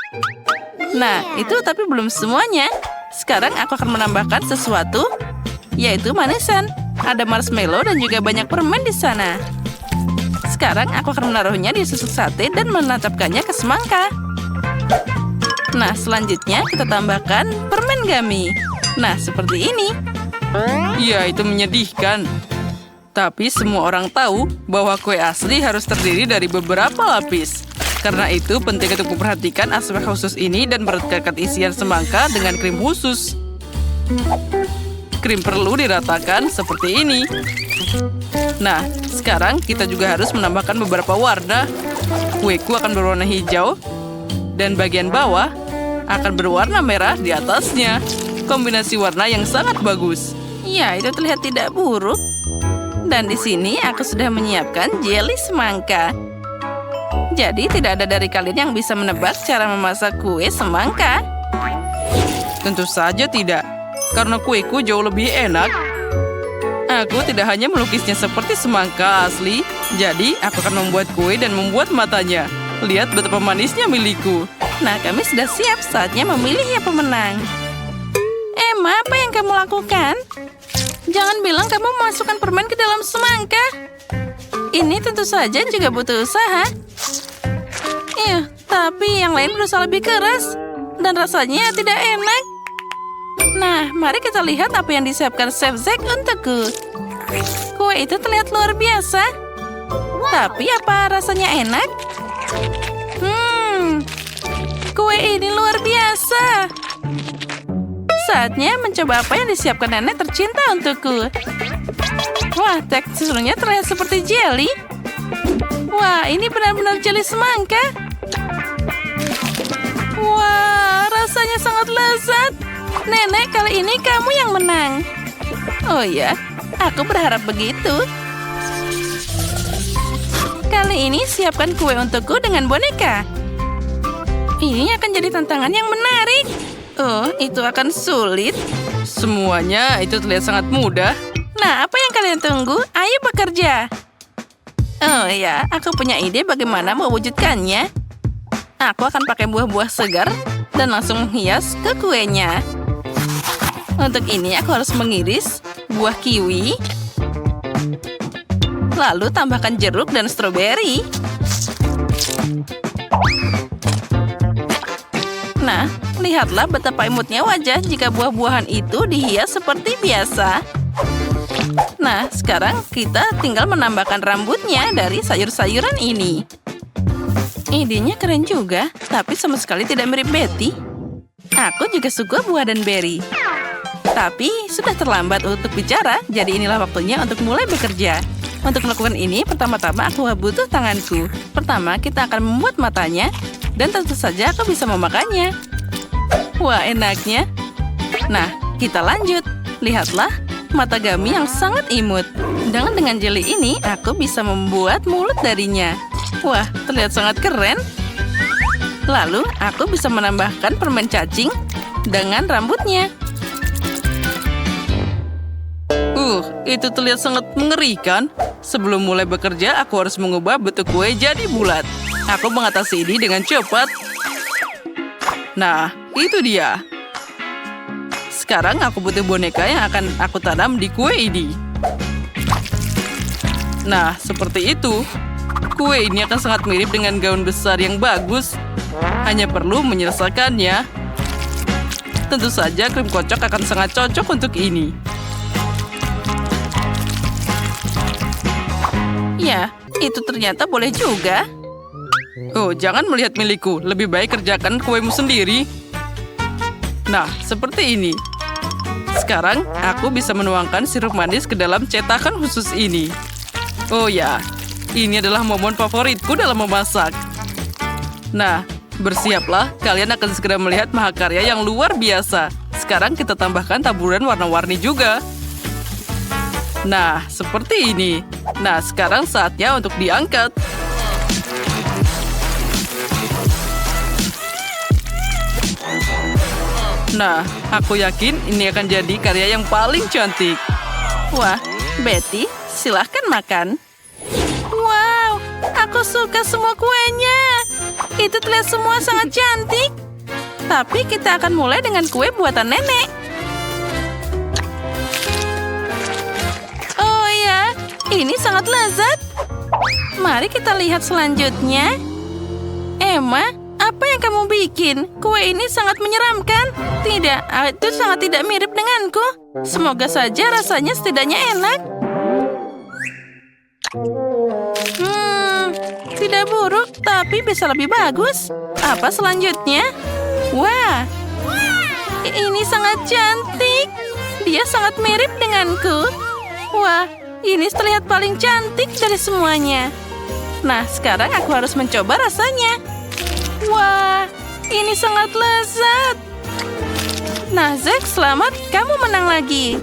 Nah, itu tapi belum semuanya. Sekarang aku akan menambahkan sesuatu, yaitu manisan. Ada marshmallow dan juga banyak permen di sana. Sekarang aku akan menaruhnya di susuk sate dan menancapkannya ke semangka. Nah, selanjutnya kita tambahkan permen gummy. Nah, seperti ini. Ya, itu menyedihkan. Tapi semua orang tahu bahwa kue asli harus terdiri dari beberapa lapis. Karena itu penting untuk memperhatikan aspek khusus ini dan merekatkan isian semangka dengan krim khusus. Krim perlu diratakan seperti ini. Nah, sekarang kita juga harus menambahkan beberapa warna. Kueku akan berwarna hijau dan bagian bawah akan berwarna merah di atasnya. Kombinasi warna yang sangat bagus. Ya, itu terlihat tidak buruk. Dan di sini aku sudah menyiapkan jelly semangka. Jadi tidak ada dari kalian yang bisa menebak cara memasak kue semangka. Tentu saja tidak, karena kueku jauh lebih enak. Aku tidak hanya melukisnya seperti semangka asli, jadi aku akan membuat kue dan membuat matanya. Lihat betapa manisnya milikku. Nah, kami sudah siap, saatnya memilih yang pemenang. Emma, apa yang kamu lakukan? Jangan bilang kamu memasukkan permen ke dalam semangka. Ini tentu saja juga butuh usaha. Tapi yang lain berusaha lebih keras. Dan rasanya tidak enak. Nah, mari kita lihat apa yang disiapkan Chef Zack untukku. Kue itu terlihat luar biasa. Tapi apa rasanya enak? Kue ini luar biasa. Saatnya mencoba apa yang disiapkan nenek tercinta untukku. Wah, teksturnya terlihat seperti jelly. Wah, ini benar-benar jelly semangka. Wah, rasanya sangat lezat. Nenek, kali ini kamu yang menang. Oh ya, aku berharap begitu. Kali ini siapkan kue untukku dengan boneka. Ini akan jadi tantangan yang menarik. Oh, itu akan sulit. Semuanya itu terlihat sangat mudah. Nah, apa yang kalian tunggu? Ayo bekerja. Oh ya, aku punya ide bagaimana mewujudkannya. Aku akan pakai buah-buah segar dan langsung menghias ke kuenya. Untuk ini aku harus mengiris buah kiwi. Lalu tambahkan jeruk dan stroberi. Nah, lihatlah betapa imutnya wajah jika buah-buahan itu dihias seperti biasa. Nah, sekarang kita tinggal menambahkan rambutnya dari sayur-sayuran ini. Idenya keren juga, tapi sama sekali tidak mirip Betty. Aku juga suka buah dan berry. Tapi sudah terlambat untuk bicara, jadi inilah waktunya untuk mulai bekerja. Untuk melakukan ini, pertama-tama aku butuh tanganku. Pertama, kita akan membuat matanya, dan tentu saja aku bisa memakannya. Wah, enaknya. Nah, kita lanjut. Lihatlah, mata gummy yang sangat imut. Dengan jeli ini, aku bisa membuat mulut darinya. Wah, terlihat sangat keren. Lalu, aku bisa menambahkan permen cacing dengan rambutnya. Itu terlihat sangat mengerikan. Sebelum mulai bekerja, aku harus mengubah bentuk kue jadi bulat. Aku mengatasi ini dengan cepat. Nah, itu dia. Sekarang aku butuh boneka yang akan aku tanam di kue ini. Nah, seperti itu. Kue ini akan sangat mirip dengan gaun besar yang bagus. Hanya perlu menyelesaikannya. Tentu saja krim kocok akan sangat cocok untuk ini. Ya, itu ternyata boleh juga. Oh, jangan melihat milikku. Lebih baik kerjakan kuemu sendiri. Nah, seperti ini. Sekarang, aku bisa menuangkan sirup manis ke dalam cetakan khusus ini. Oh ya, ini adalah momen favoritku dalam memasak. Nah, bersiaplah. Kalian akan segera melihat mahakarya yang luar biasa. Sekarang kita tambahkan taburan warna-warni juga. Nah, seperti ini. Nah, sekarang saatnya untuk diangkat. Nah, aku yakin ini akan jadi karya yang paling cantik. Wah, Betty, silahkan makan. Wow, aku suka semua kuenya. Itu terlihat semua sangat cantik. Tapi kita akan mulai dengan kue buatan nenek. Oh ya, ini sangat lezat. Mari kita lihat selanjutnya. Emma, apa yang kamu bikin? Kue ini sangat menyeramkan. Tidak, itu sangat tidak mirip denganku. Semoga saja rasanya setidaknya enak. Tidak buruk, tapi bisa lebih bagus. Apa selanjutnya? Wah, ini sangat cantik. Dia sangat mirip denganku. Wah, ini terlihat paling cantik dari semuanya. Nah, sekarang aku harus mencoba rasanya. Wah, ini sangat lezat. Nah, Zack, selamat. Kamu menang lagi.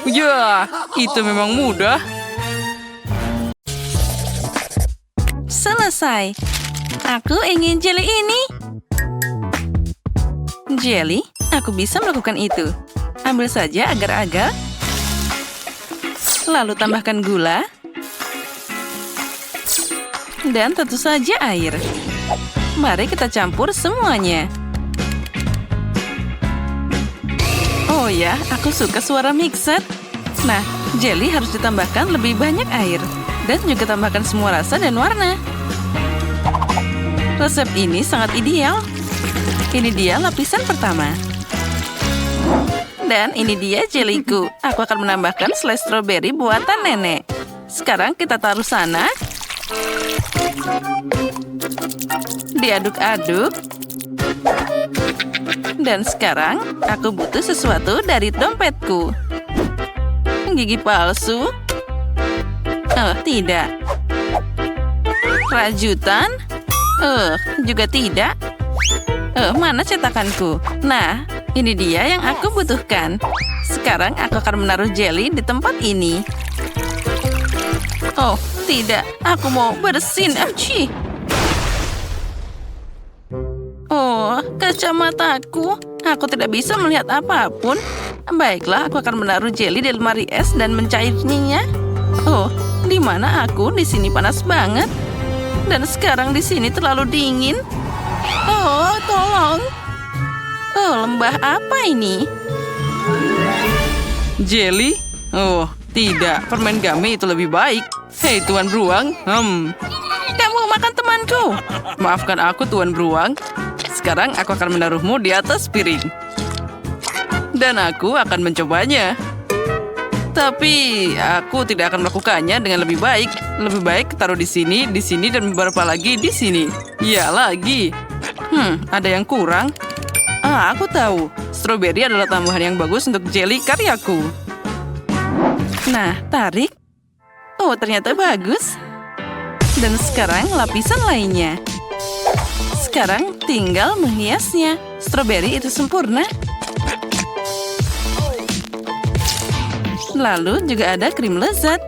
Ya, itu memang mudah. Selesai. Aku ingin jelly ini. Jelly? Aku bisa melakukan itu. Ambil saja agar-agar. Lalu tambahkan gula. Dan tentu saja air. Mari kita campur semuanya. Oh ya, aku suka suara mixer. Nah, jelly harus ditambahkan lebih banyak air. Dan juga tambahkan semua rasa dan warna. Resep ini sangat ideal. Ini dia lapisan pertama. Dan ini dia jellyku. Aku akan menambahkan selai stroberi buatan nenek. Sekarang kita taruh sana. Diaduk-aduk. Dan sekarang aku butuh sesuatu dari dompetku. Gigi palsu? Oh, tidak. Rajutan? Juga tidak. Mana cetakanku? Nah, ini dia yang aku butuhkan. Sekarang aku akan menaruh jelly di tempat ini. Oh, tidak. Aku mau bersin. Apci. Oh, kacamataku. Aku tidak bisa melihat apapun. Baiklah, aku akan menaruh jelly di lemari es dan mencairnya. Oh, di mana aku? Di sini panas banget. Dan sekarang di sini terlalu dingin. Oh, tolong. Oh, lembah apa ini? Jelly? Oh, tidak. Permen gummy itu lebih baik. Hei, Tuan Beruang. Kamu makan temanku. Maafkan aku, Tuan Beruang. Sekarang aku akan menaruhmu di atas piring. Dan aku akan mencobanya. Tapi aku tidak akan melakukannya dengan lebih baik. Lebih baik taruh di sini, dan beberapa lagi di sini. Ya, lagi. Ada yang kurang. Aku tahu. Stroberi adalah tambahan yang bagus untuk jelly karyaku. Nah, tarik. Oh, ternyata bagus. Dan sekarang lapisan lainnya. Sekarang tinggal menghiasnya. Stroberi itu sempurna. Lalu juga ada krim lezat.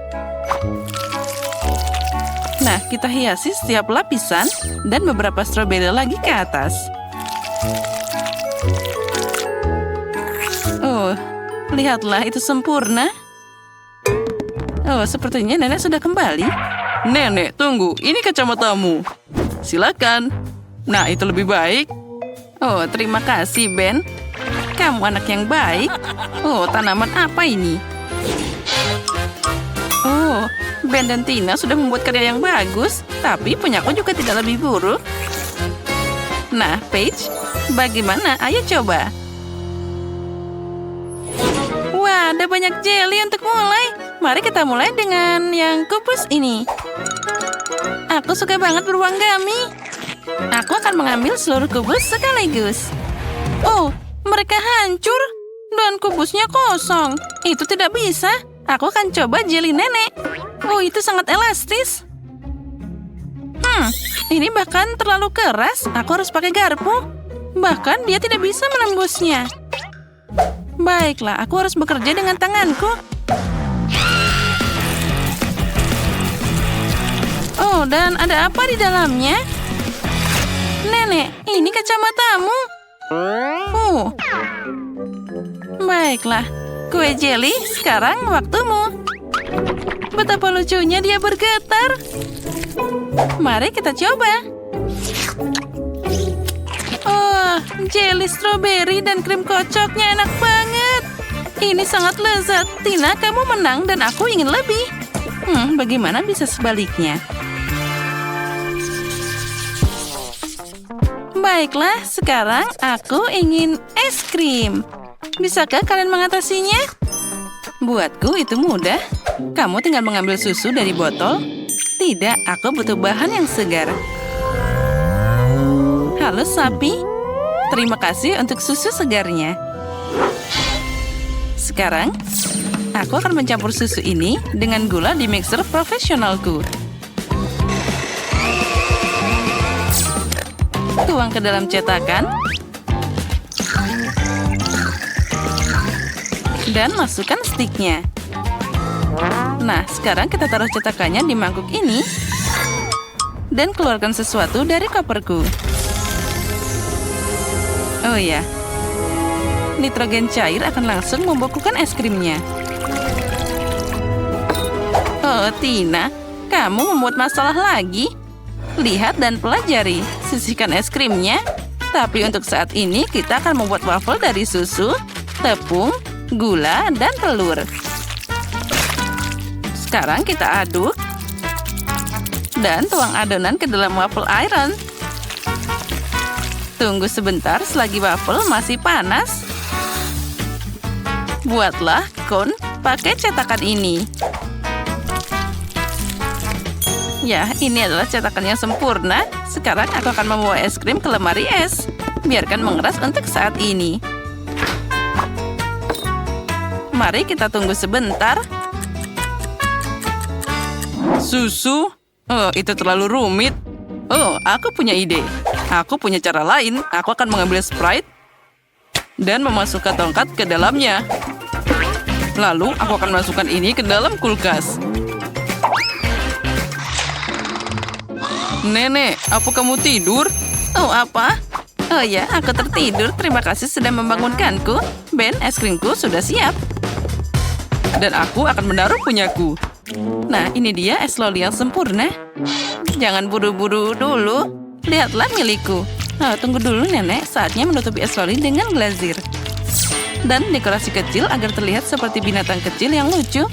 Nah, kita hiasi setiap lapisan dan beberapa stroberi lagi ke atas. Oh, lihatlah itu sempurna. Oh, sepertinya nenek sudah kembali. Nenek, tunggu. Ini kacamatamu. Silakan. Nah, itu lebih baik. Oh, terima kasih, Ben. Kamu anak yang baik. Oh, tanaman apa ini? Oh, Ben dan Tina sudah membuat karya yang bagus, tapi punyaku juga tidak lebih buruk. Nah, Paige, bagaimana? Ayo coba. Wah, ada banyak jelly untuk mulai. Mari kita mulai dengan yang kubus ini. Aku suka banget beruang gummy. Aku akan mengambil seluruh kubus sekaligus. Oh, mereka hancur. Dan kubusnya kosong. Itu tidak bisa. Aku akan coba jelly nenek. Oh, itu sangat elastis. Ini bahkan terlalu keras. Aku harus pakai garpu. Bahkan dia tidak bisa menembusnya. Baiklah, aku harus bekerja dengan tanganku. Oh, dan ada apa di dalamnya? Nenek, ini kacamatamu. Baiklah, kue jelly, sekarang waktumu. Betapa lucunya dia bergetar. Mari kita coba. Oh, jelly stroberi dan krim kocoknya enak banget. Ini sangat lezat. Tina, kamu menang dan aku ingin lebih. Bagaimana bisa sebaliknya? Baiklah, sekarang aku ingin es krim. Bisakah kalian mengatasinya? Buatku itu mudah. Kamu tinggal mengambil susu dari botol. Tidak, aku butuh bahan yang segar. Halo, sapi. Terima kasih untuk susu segarnya. Sekarang, aku akan mencampur susu ini dengan gula di mixer profesionalku. Tuang ke dalam cetakan. Dan masukkan stiknya. Nah, sekarang kita taruh cetakannya di mangkuk ini. Dan keluarkan sesuatu dari koperku. Oh ya, nitrogen cair akan langsung membekukan es krimnya. Oh, Tina, kamu membuat masalah lagi. Lihat dan pelajari. Sisihkan es krimnya. Tapi untuk saat ini kita akan membuat waffle dari susu, tepung, gula, dan telur. Sekarang kita aduk. Dan tuang adonan ke dalam waffle iron. Tunggu sebentar selagi waffle masih panas. Buatlah cone pakai cetakan ini. Ya, ini adalah cetakan yang sempurna. Sekarang aku akan membawa es krim ke lemari es. Biarkan mengeras untuk saat ini. Mari kita tunggu sebentar. Susu? Oh, itu terlalu rumit. Oh, aku punya ide. Aku punya cara lain. Aku akan mengambil Sprite dan memasukkan tongkat ke dalamnya. Lalu, aku akan masukkan ini ke dalam kulkas. Nenek, apa kamu tidur? Oh, apa? Oh ya, aku tertidur. Terima kasih sudah membangunkanku. Ben, es krimku sudah siap. Dan aku akan menaruh punyaku. Nah, ini dia es loli yang sempurna. Jangan buru-buru dulu. Lihatlah milikku. Oh, tunggu dulu, Nenek. Saatnya menutupi es loli dengan glazir. Dan dekorasi kecil agar terlihat seperti binatang kecil yang lucu.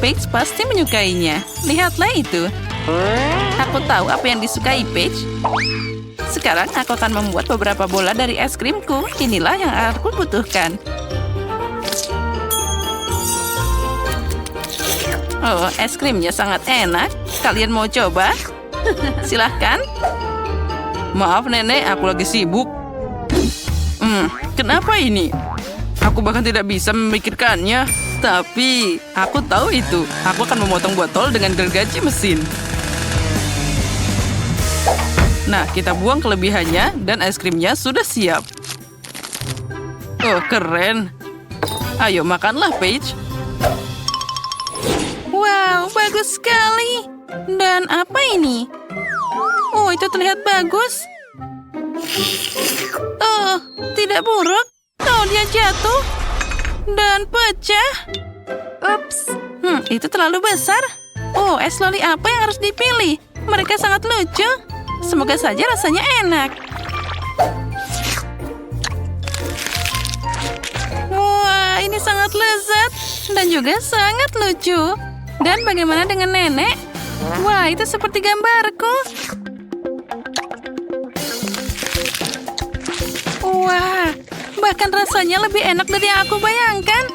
Paige pasti menyukainya. Lihatlah itu. Aku tahu apa yang disukai Paige. Sekarang aku akan membuat beberapa bola dari es krimku. Inilah yang aku butuhkan. Oh, es krimnya sangat enak. Kalian mau coba? Silahkan. Maaf, Nenek, aku lagi sibuk. Kenapa ini? Aku bahkan tidak bisa memikirkannya. Tapi, aku tahu itu. Aku akan memotong botol dengan gergaji mesin. Nah, kita buang kelebihannya dan es krimnya sudah siap. Oh, keren. Ayo makanlah, Paige. Wow, bagus sekali. Dan apa ini? Oh, itu terlihat bagus. Oh, tidak buruk. Oh, dia jatuh. Dan pecah. Ups. Itu terlalu besar. Oh, es loli apa yang harus dipilih? Mereka sangat lucu. Semoga saja rasanya enak. Wah, ini sangat lezat. Dan juga sangat lucu. Dan bagaimana dengan nenek? Wah, itu seperti gambarku. Wah, bahkan rasanya lebih enak dari yang aku bayangkan.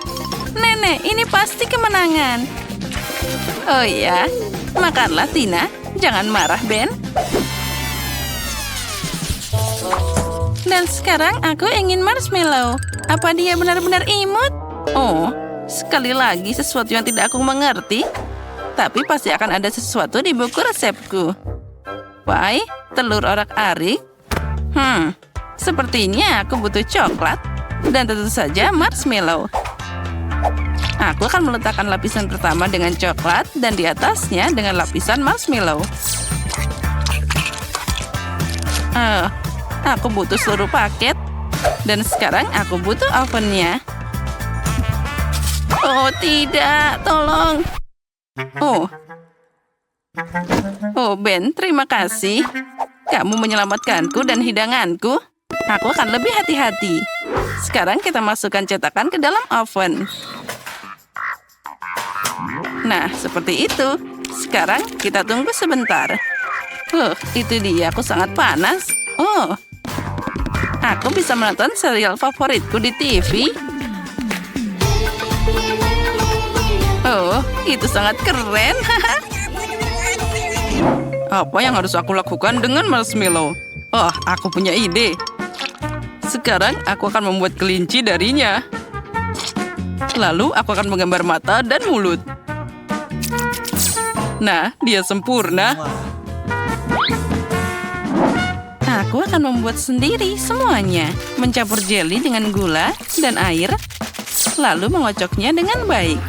Nenek, ini pasti kemenangan. Oh iya, makanlah Tina. Jangan marah, Ben. Dan sekarang aku ingin marshmallow. Apa dia benar-benar imut? Oh, sekali lagi sesuatu yang tidak aku mengerti. Tapi pasti akan ada sesuatu di buku resepku. Pai, telur orak-arik. Sepertinya aku butuh coklat. Dan tentu saja marshmallow. Aku akan meletakkan lapisan pertama dengan coklat dan di atasnya dengan lapisan marshmallow. Aku butuh seluruh paket. Dan sekarang aku butuh ovennya. Oh tidak, tolong. Oh Ben, terima kasih. Kamu menyelamatkanku dan hidanganku. Aku akan lebih hati-hati. Sekarang kita masukkan cetakan ke dalam oven. Nah, seperti itu. Sekarang kita tunggu sebentar. Itu dia. Aku sangat panas. Aku bisa menonton serial favoritku di TV. Oh, itu sangat keren. Apa yang harus aku lakukan dengan marshmallow? Oh, aku punya ide. Sekarang aku akan membuat kelinci darinya. Lalu aku akan menggambar mata dan mulut. Nah, dia sempurna. Aku akan membuat sendiri semuanya. Mencampur jelly dengan gula dan air. Lalu mengocoknya dengan baik.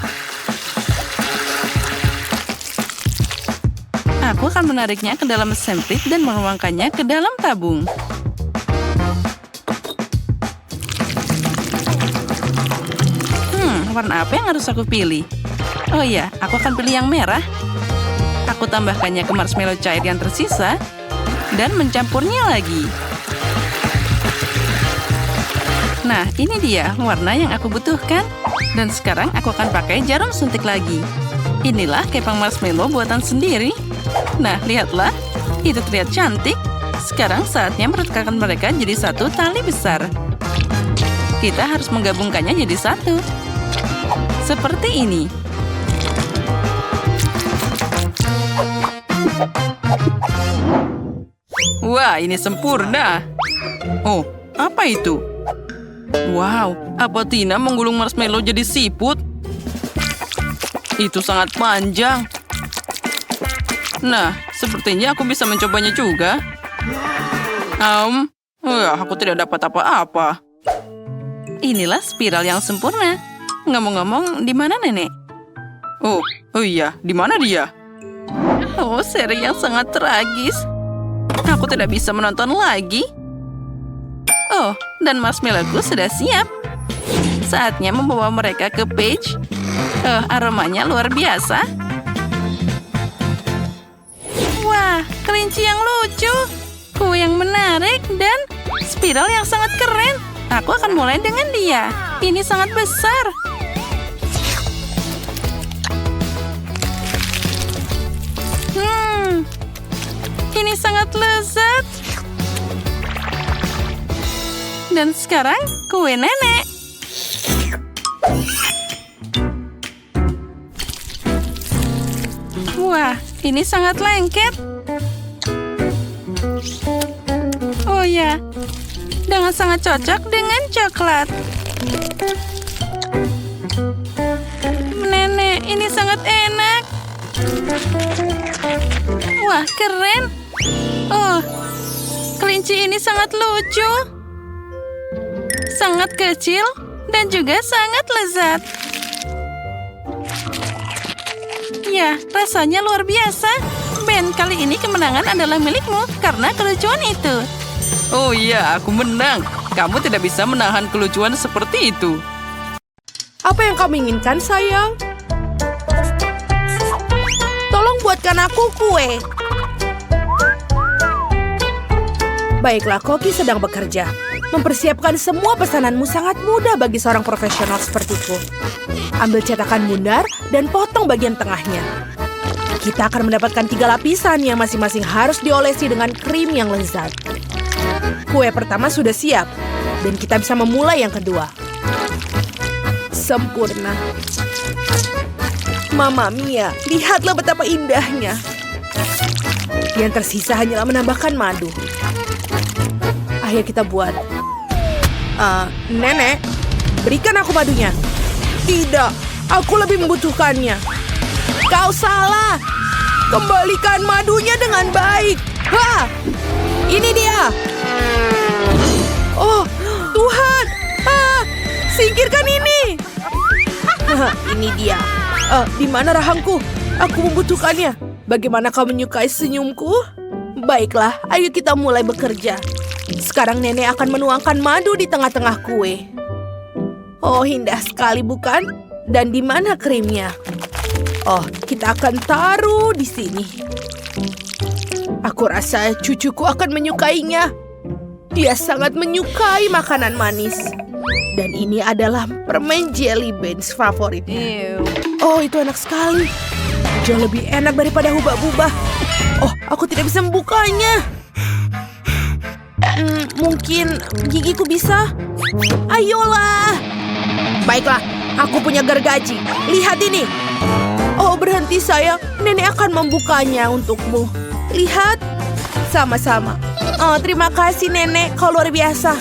Aku akan menariknya ke dalam sempit dan menuangkannya ke dalam tabung. Warna apa yang harus aku pilih? Oh iya, aku akan pilih yang merah. Aku tambahkannya ke marshmallow cair yang tersisa dan mencampurnya lagi. Nah, ini dia warna yang aku butuhkan. Dan sekarang aku akan pakai jarum suntik lagi. Inilah kepang marshmallow buatan sendiri. Nah, lihatlah. Itu terlihat cantik. Sekarang saatnya merekatkan mereka jadi satu tali besar. Kita harus menggabungkannya jadi satu. Seperti ini. Wah, ini sempurna. Oh, apa itu? Wow, apa Tina menggulung marshmallow jadi siput? Itu sangat panjang. Nah, sepertinya aku bisa mencobanya juga. Aku tidak dapat apa-apa. Inilah spiral yang sempurna. Ngomong-ngomong, di mana nenek? Oh iya, di mana dia? Oh, seri yang sangat tragis. Aku tidak bisa menonton lagi. Oh, dan marshmallowku sudah siap. Saatnya membawa mereka ke Paige. Aromanya luar biasa. Wah, kelinci yang lucu. Kue yang menarik dan spiral yang sangat keren. Aku akan mulai dengan dia. Ini sangat besar. Ini sangat lezat. Dan sekarang kue nenek. Wah, ini sangat lengket. Oh ya, dengan sangat cocok dengan coklat. Nenek, ini sangat enak. Wah, keren. Oh, Kelinci ini sangat lucu. Sangat kecil dan juga sangat lezat. Ya, rasanya luar biasa. Ben, kali ini kemenangan adalah milikmu karena kelucuan itu. Oh iya, aku menang. Kamu tidak bisa menahan kelucuan seperti itu. Apa yang kamu inginkan, sayang? Tolong buatkan aku kue. Baiklah, Koki sedang bekerja. Mempersiapkan semua pesananmu sangat mudah bagi seorang profesional sepertiku. Ambil cetakan bundar dan potong bagian tengahnya. Kita akan mendapatkan 3 lapisan yang masing-masing harus diolesi dengan krim yang lezat. Kue pertama sudah siap, dan kita bisa memulai yang kedua. Sempurna. Mamma mia, lihatlah betapa indahnya. Yang tersisa hanyalah menambahkan madu. Ayo kita buat. Nenek, berikan aku madunya. Tidak, aku lebih membutuhkannya. Kau salah. Kembalikan madunya dengan baik. Ha! Ini dia. Oh, Tuhan. Singkirkan ini. Ini dia. Di mana rahangku? Aku membutuhkannya. Bagaimana kau menyukai senyumku? Baiklah, ayo kita mulai bekerja. Sekarang nenek akan menuangkan madu di tengah-tengah kue. Oh, indah sekali bukan? Dan di mana krimnya? Oh, kita akan taruh di sini. Aku rasa cucuku akan menyukainya. Dia sangat menyukai makanan manis. Dan ini adalah permen jelly beans favoritnya. Oh, itu enak sekali. Jauh lebih enak daripada hubah-bubah. Oh, aku tidak bisa membukanya. Mungkin gigiku bisa. Ayolah. Baiklah, aku punya gergaji. Lihat ini. Oh, berhenti sayang. Nenek akan membukanya untukmu. Lihat. Sama-sama. Oh, terima kasih nenek. Kau luar biasa.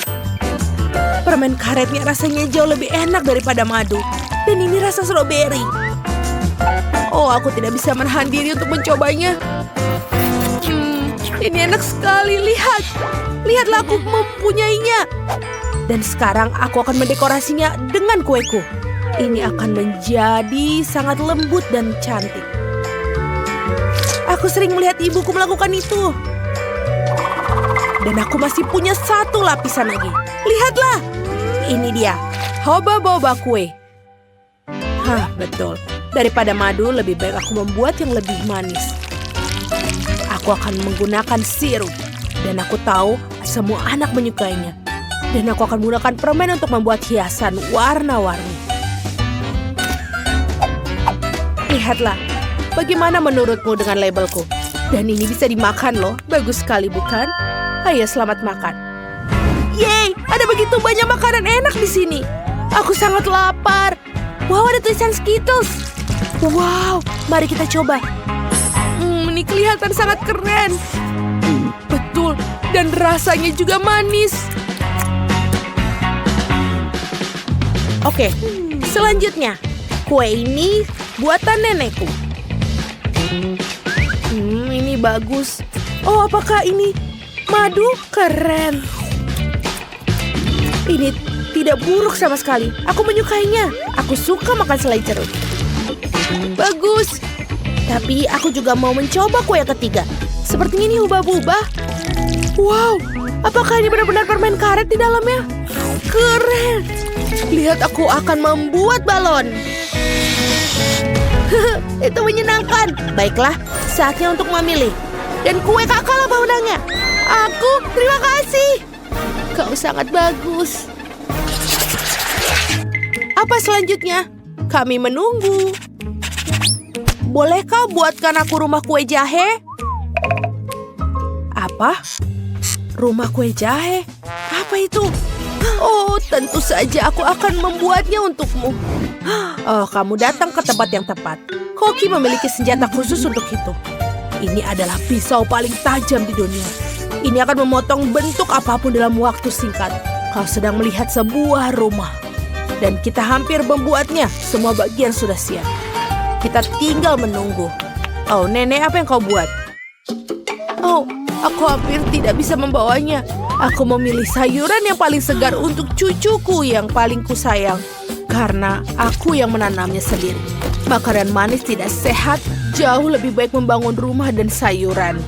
Permen karetnya rasanya jauh lebih enak daripada madu. Dan ini rasa stroberi. Oh, aku tidak bisa menahan diri untuk mencobanya. Ini enak sekali. Lihat. Lihatlah, aku mempunyainya. Dan sekarang aku akan mendekorasinya dengan kueku. Ini akan menjadi sangat lembut dan cantik. Aku sering melihat ibuku melakukan itu. Dan aku masih punya 1 lapisan lagi. Lihatlah. Ini dia. Hoba-boba kue. Hah, betul. Daripada madu, lebih baik aku membuat yang lebih manis. Aku akan menggunakan sirup. Dan aku tahu semua anak menyukainya. Dan aku akan menggunakan permen untuk membuat hiasan warna-warni. Lihatlah, bagaimana menurutmu dengan labelku? Dan ini bisa dimakan loh, bagus sekali bukan? Ayo selamat makan. Yeay, ada begitu banyak makanan enak di sini. Aku sangat lapar. Wow, ada tulisan Skittles. Wow, mari kita coba. Ini kelihatan sangat keren. Betul, dan rasanya juga manis. Oke, selanjutnya. Kue ini buatan nenekku. Ini bagus. Oh, apakah ini madu? Keren. Ini tidak buruk sama sekali. Aku menyukainya. Aku suka makan selai jeruk. Bagus. Tapi aku juga mau mencoba kue yang ketiga. Sepertinya ini hubah-bubah. Wow, apakah ini benar-benar permen karet di dalamnya? Keren. Lihat, aku akan membuat balon. Itu menyenangkan. Baiklah, saatnya untuk memilih. Dan kue kakak lah pemenangnya. Aku, terima kasih. Kau sangat bagus. Apa selanjutnya? Kami menunggu. Bolehkah buatkan aku rumah kue jahe? Apa? Rumah kue jahe? Apa itu? Oh, tentu saja aku akan membuatnya untukmu. Oh, kamu datang ke tempat yang tepat. Koki memiliki senjata khusus untuk itu. Ini adalah pisau paling tajam di dunia. Ini akan memotong bentuk apapun dalam waktu singkat. Kau sedang melihat sebuah rumah. Dan kita hampir membuatnya. Semua bagian sudah siap. Kita tinggal menunggu. Oh, nenek, apa yang kau buat? Oh, Aku hampir tidak bisa membawanya. Aku memilih sayuran yang paling segar untuk cucuku yang paling kusayang. Karena aku yang menanamnya sendiri. Makanan manis tidak sehat, jauh lebih baik membangun rumah dan sayuran.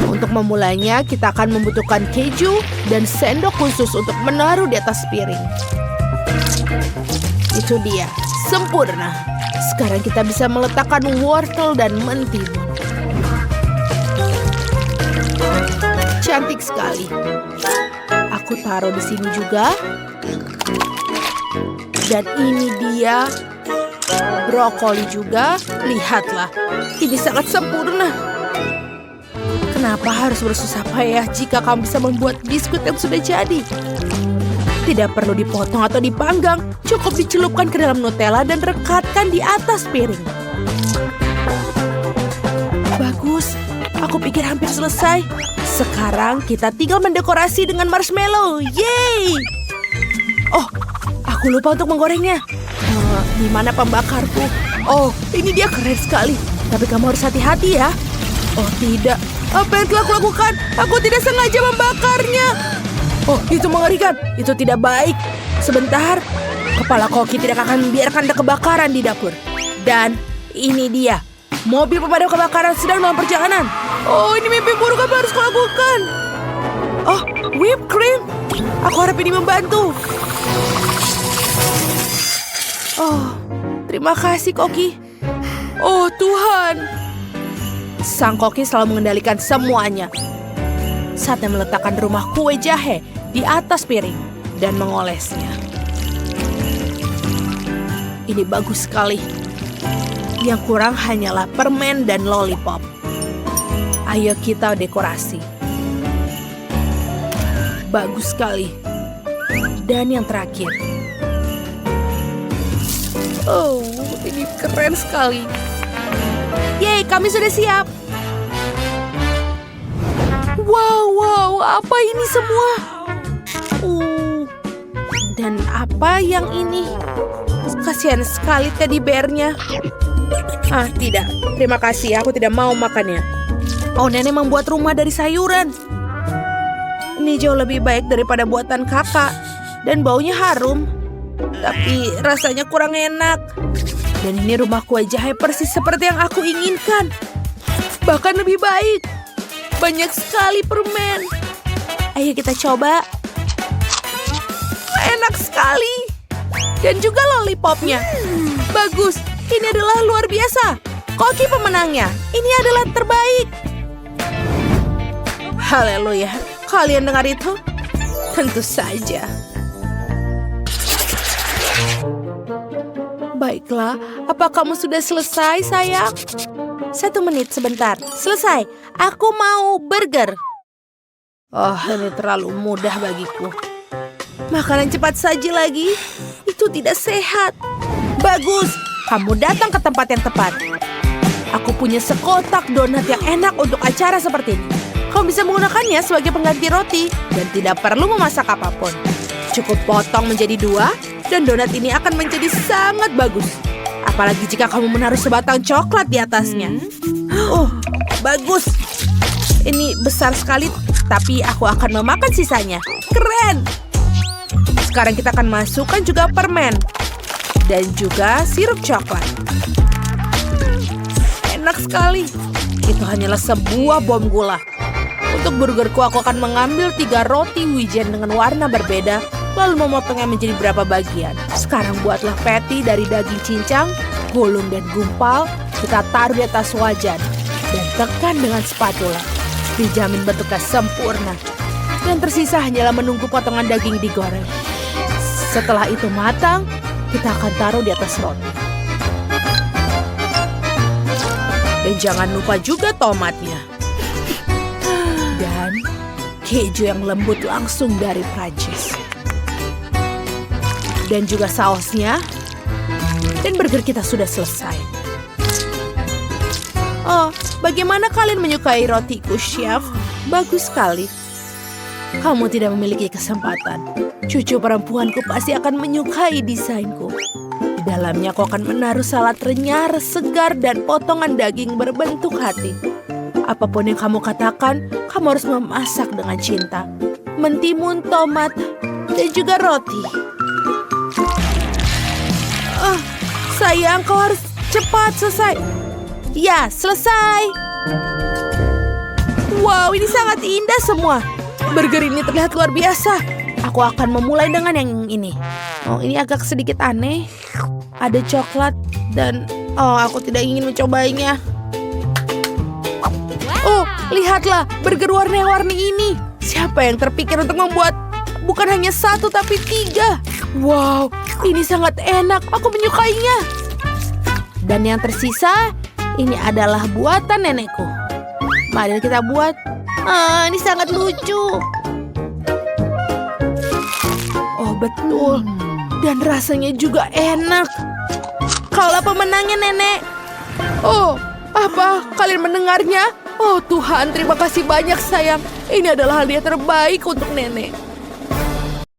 Untuk memulainya, kita akan membutuhkan keju dan sendok khusus untuk menaruh di atas piring. Itu dia, sempurna. Sekarang kita bisa meletakkan wortel dan mentimun. Cantik sekali. Aku taruh di sini juga. Dan ini dia brokoli juga. Lihatlah, ini sangat sempurna. Kenapa harus bersusah payah jika kamu bisa membuat biskuit yang sudah jadi? Tidak perlu dipotong atau dipanggang, cukup dicelupkan ke dalam Nutella dan rekatkan di atas piring. Bagus, aku pikir hampir selesai. Sekarang kita tinggal mendekorasi dengan marshmallow. Yeay! Oh, aku lupa untuk menggorengnya. Di mana pembakarku? Oh, ini dia keren sekali. Tapi kamu harus hati-hati ya. Oh tidak, apa yang telah kulakukan? Aku tidak sengaja membakarnya. Oh, itu mengerikan. Itu tidak baik. Sebentar, kepala koki tidak akan membiarkan ada kebakaran di dapur. Dan ini dia, mobil pemadam kebakaran sedang dalam perjalanan. Oh, ini mimpi buruk apa harus kulakukan? Oh, whipped cream. Aku harap ini membantu. Oh, terima kasih Koki. Oh Tuhan. Sang koki selalu mengendalikan semuanya. Saatnya meletakkan rumah kue jahe di atas piring dan mengolesnya. Ini bagus sekali. Yang kurang hanyalah permen dan lollipop. Ayo kita dekorasi. Bagus sekali. Dan yang terakhir. Oh, ini keren sekali. Yeay, kami sudah siap. Wow, apa ini semua? Dan apa yang ini? Kasihan sekali teddy bear-nya. Ah, tidak. Terima kasih, aku tidak mau makannya. Oh, nenek membuat rumah dari sayuran. Ini jauh lebih baik daripada buatan kakak. Dan baunya harum. Tapi rasanya kurang enak. Dan ini rumah kue jahe persis seperti yang aku inginkan. Bahkan lebih baik. Banyak sekali permen. Ayo kita coba. Enak sekali. Dan juga lollipopnya. Bagus. Ini adalah luar biasa. Koki pemenangnya. Ini adalah terbaik. Haleluya. Kalian dengar itu? Tentu saja. Baiklah, apa kamu sudah selesai, sayang? 1 menit sebentar. Selesai. Aku mau burger. Oh, ini terlalu mudah bagiku. Makanan cepat saji lagi? Itu tidak sehat. Bagus, kamu datang ke tempat yang tepat. Aku punya sekotak donat yang enak untuk acara seperti ini. Kamu bisa menggunakannya sebagai pengganti roti dan tidak perlu memasak apapun. Cukup potong menjadi 2 dan donat ini akan menjadi sangat bagus. Apalagi jika kamu menaruh sebatang coklat di atasnya. Oh, bagus. Ini besar sekali, tapi aku akan memakan sisanya. Keren. Sekarang kita akan masukkan juga permen. Dan juga sirup coklat. Enak sekali. Itu hanyalah sebuah bom gula. Untuk burgerku, aku akan mengambil 3 roti wijen dengan warna berbeda, lalu memotongnya menjadi beberapa bagian. Sekarang buatlah patty dari daging cincang, gulung dan gumpal. Kita taruh di atas wajan dan tekan dengan spatula. Dijamin bentuknya sempurna. Dan tersisa hanyalah menunggu potongan daging digoreng. Setelah itu matang, kita akan taruh di atas roti. Dan jangan lupa juga tomatnya. Dan keju yang lembut langsung dari Prancis. Dan juga sausnya. Dan burger kita sudah selesai. Oh, bagaimana kalian menyukai rotiku, Chef? Bagus sekali. Kamu tidak memiliki kesempatan. Cucu perempuanku pasti akan menyukai desainku. Di dalamnya aku akan menaruh salad renyah, segar, dan potongan daging berbentuk hati. Apapun yang kamu katakan, kamu harus memasak dengan cinta. Mentimun, tomat, dan juga roti. Sayang, kau harus cepat selesai. Ya, selesai. Wow, ini sangat indah semua. Burger ini terlihat luar biasa. Aku akan memulai dengan yang ini. Oh, ini agak sedikit aneh. Ada coklat dan aku tidak ingin mencobanya. Oh, lihatlah burger warna-warni ini. Siapa yang terpikir untuk membuat bukan hanya 1 tapi 3? Wow, ini sangat enak. Aku menyukainya. Dan yang tersisa, ini adalah buatan nenekku. Mari kita buat. Ini sangat lucu. Oh, betul. Dan rasanya juga enak. Kaulah pemenangnya, Nenek. Oh, apa? Kalian mendengarnya? Oh Tuhan, terima kasih banyak sayang. Ini adalah hadiah terbaik untuk Nenek.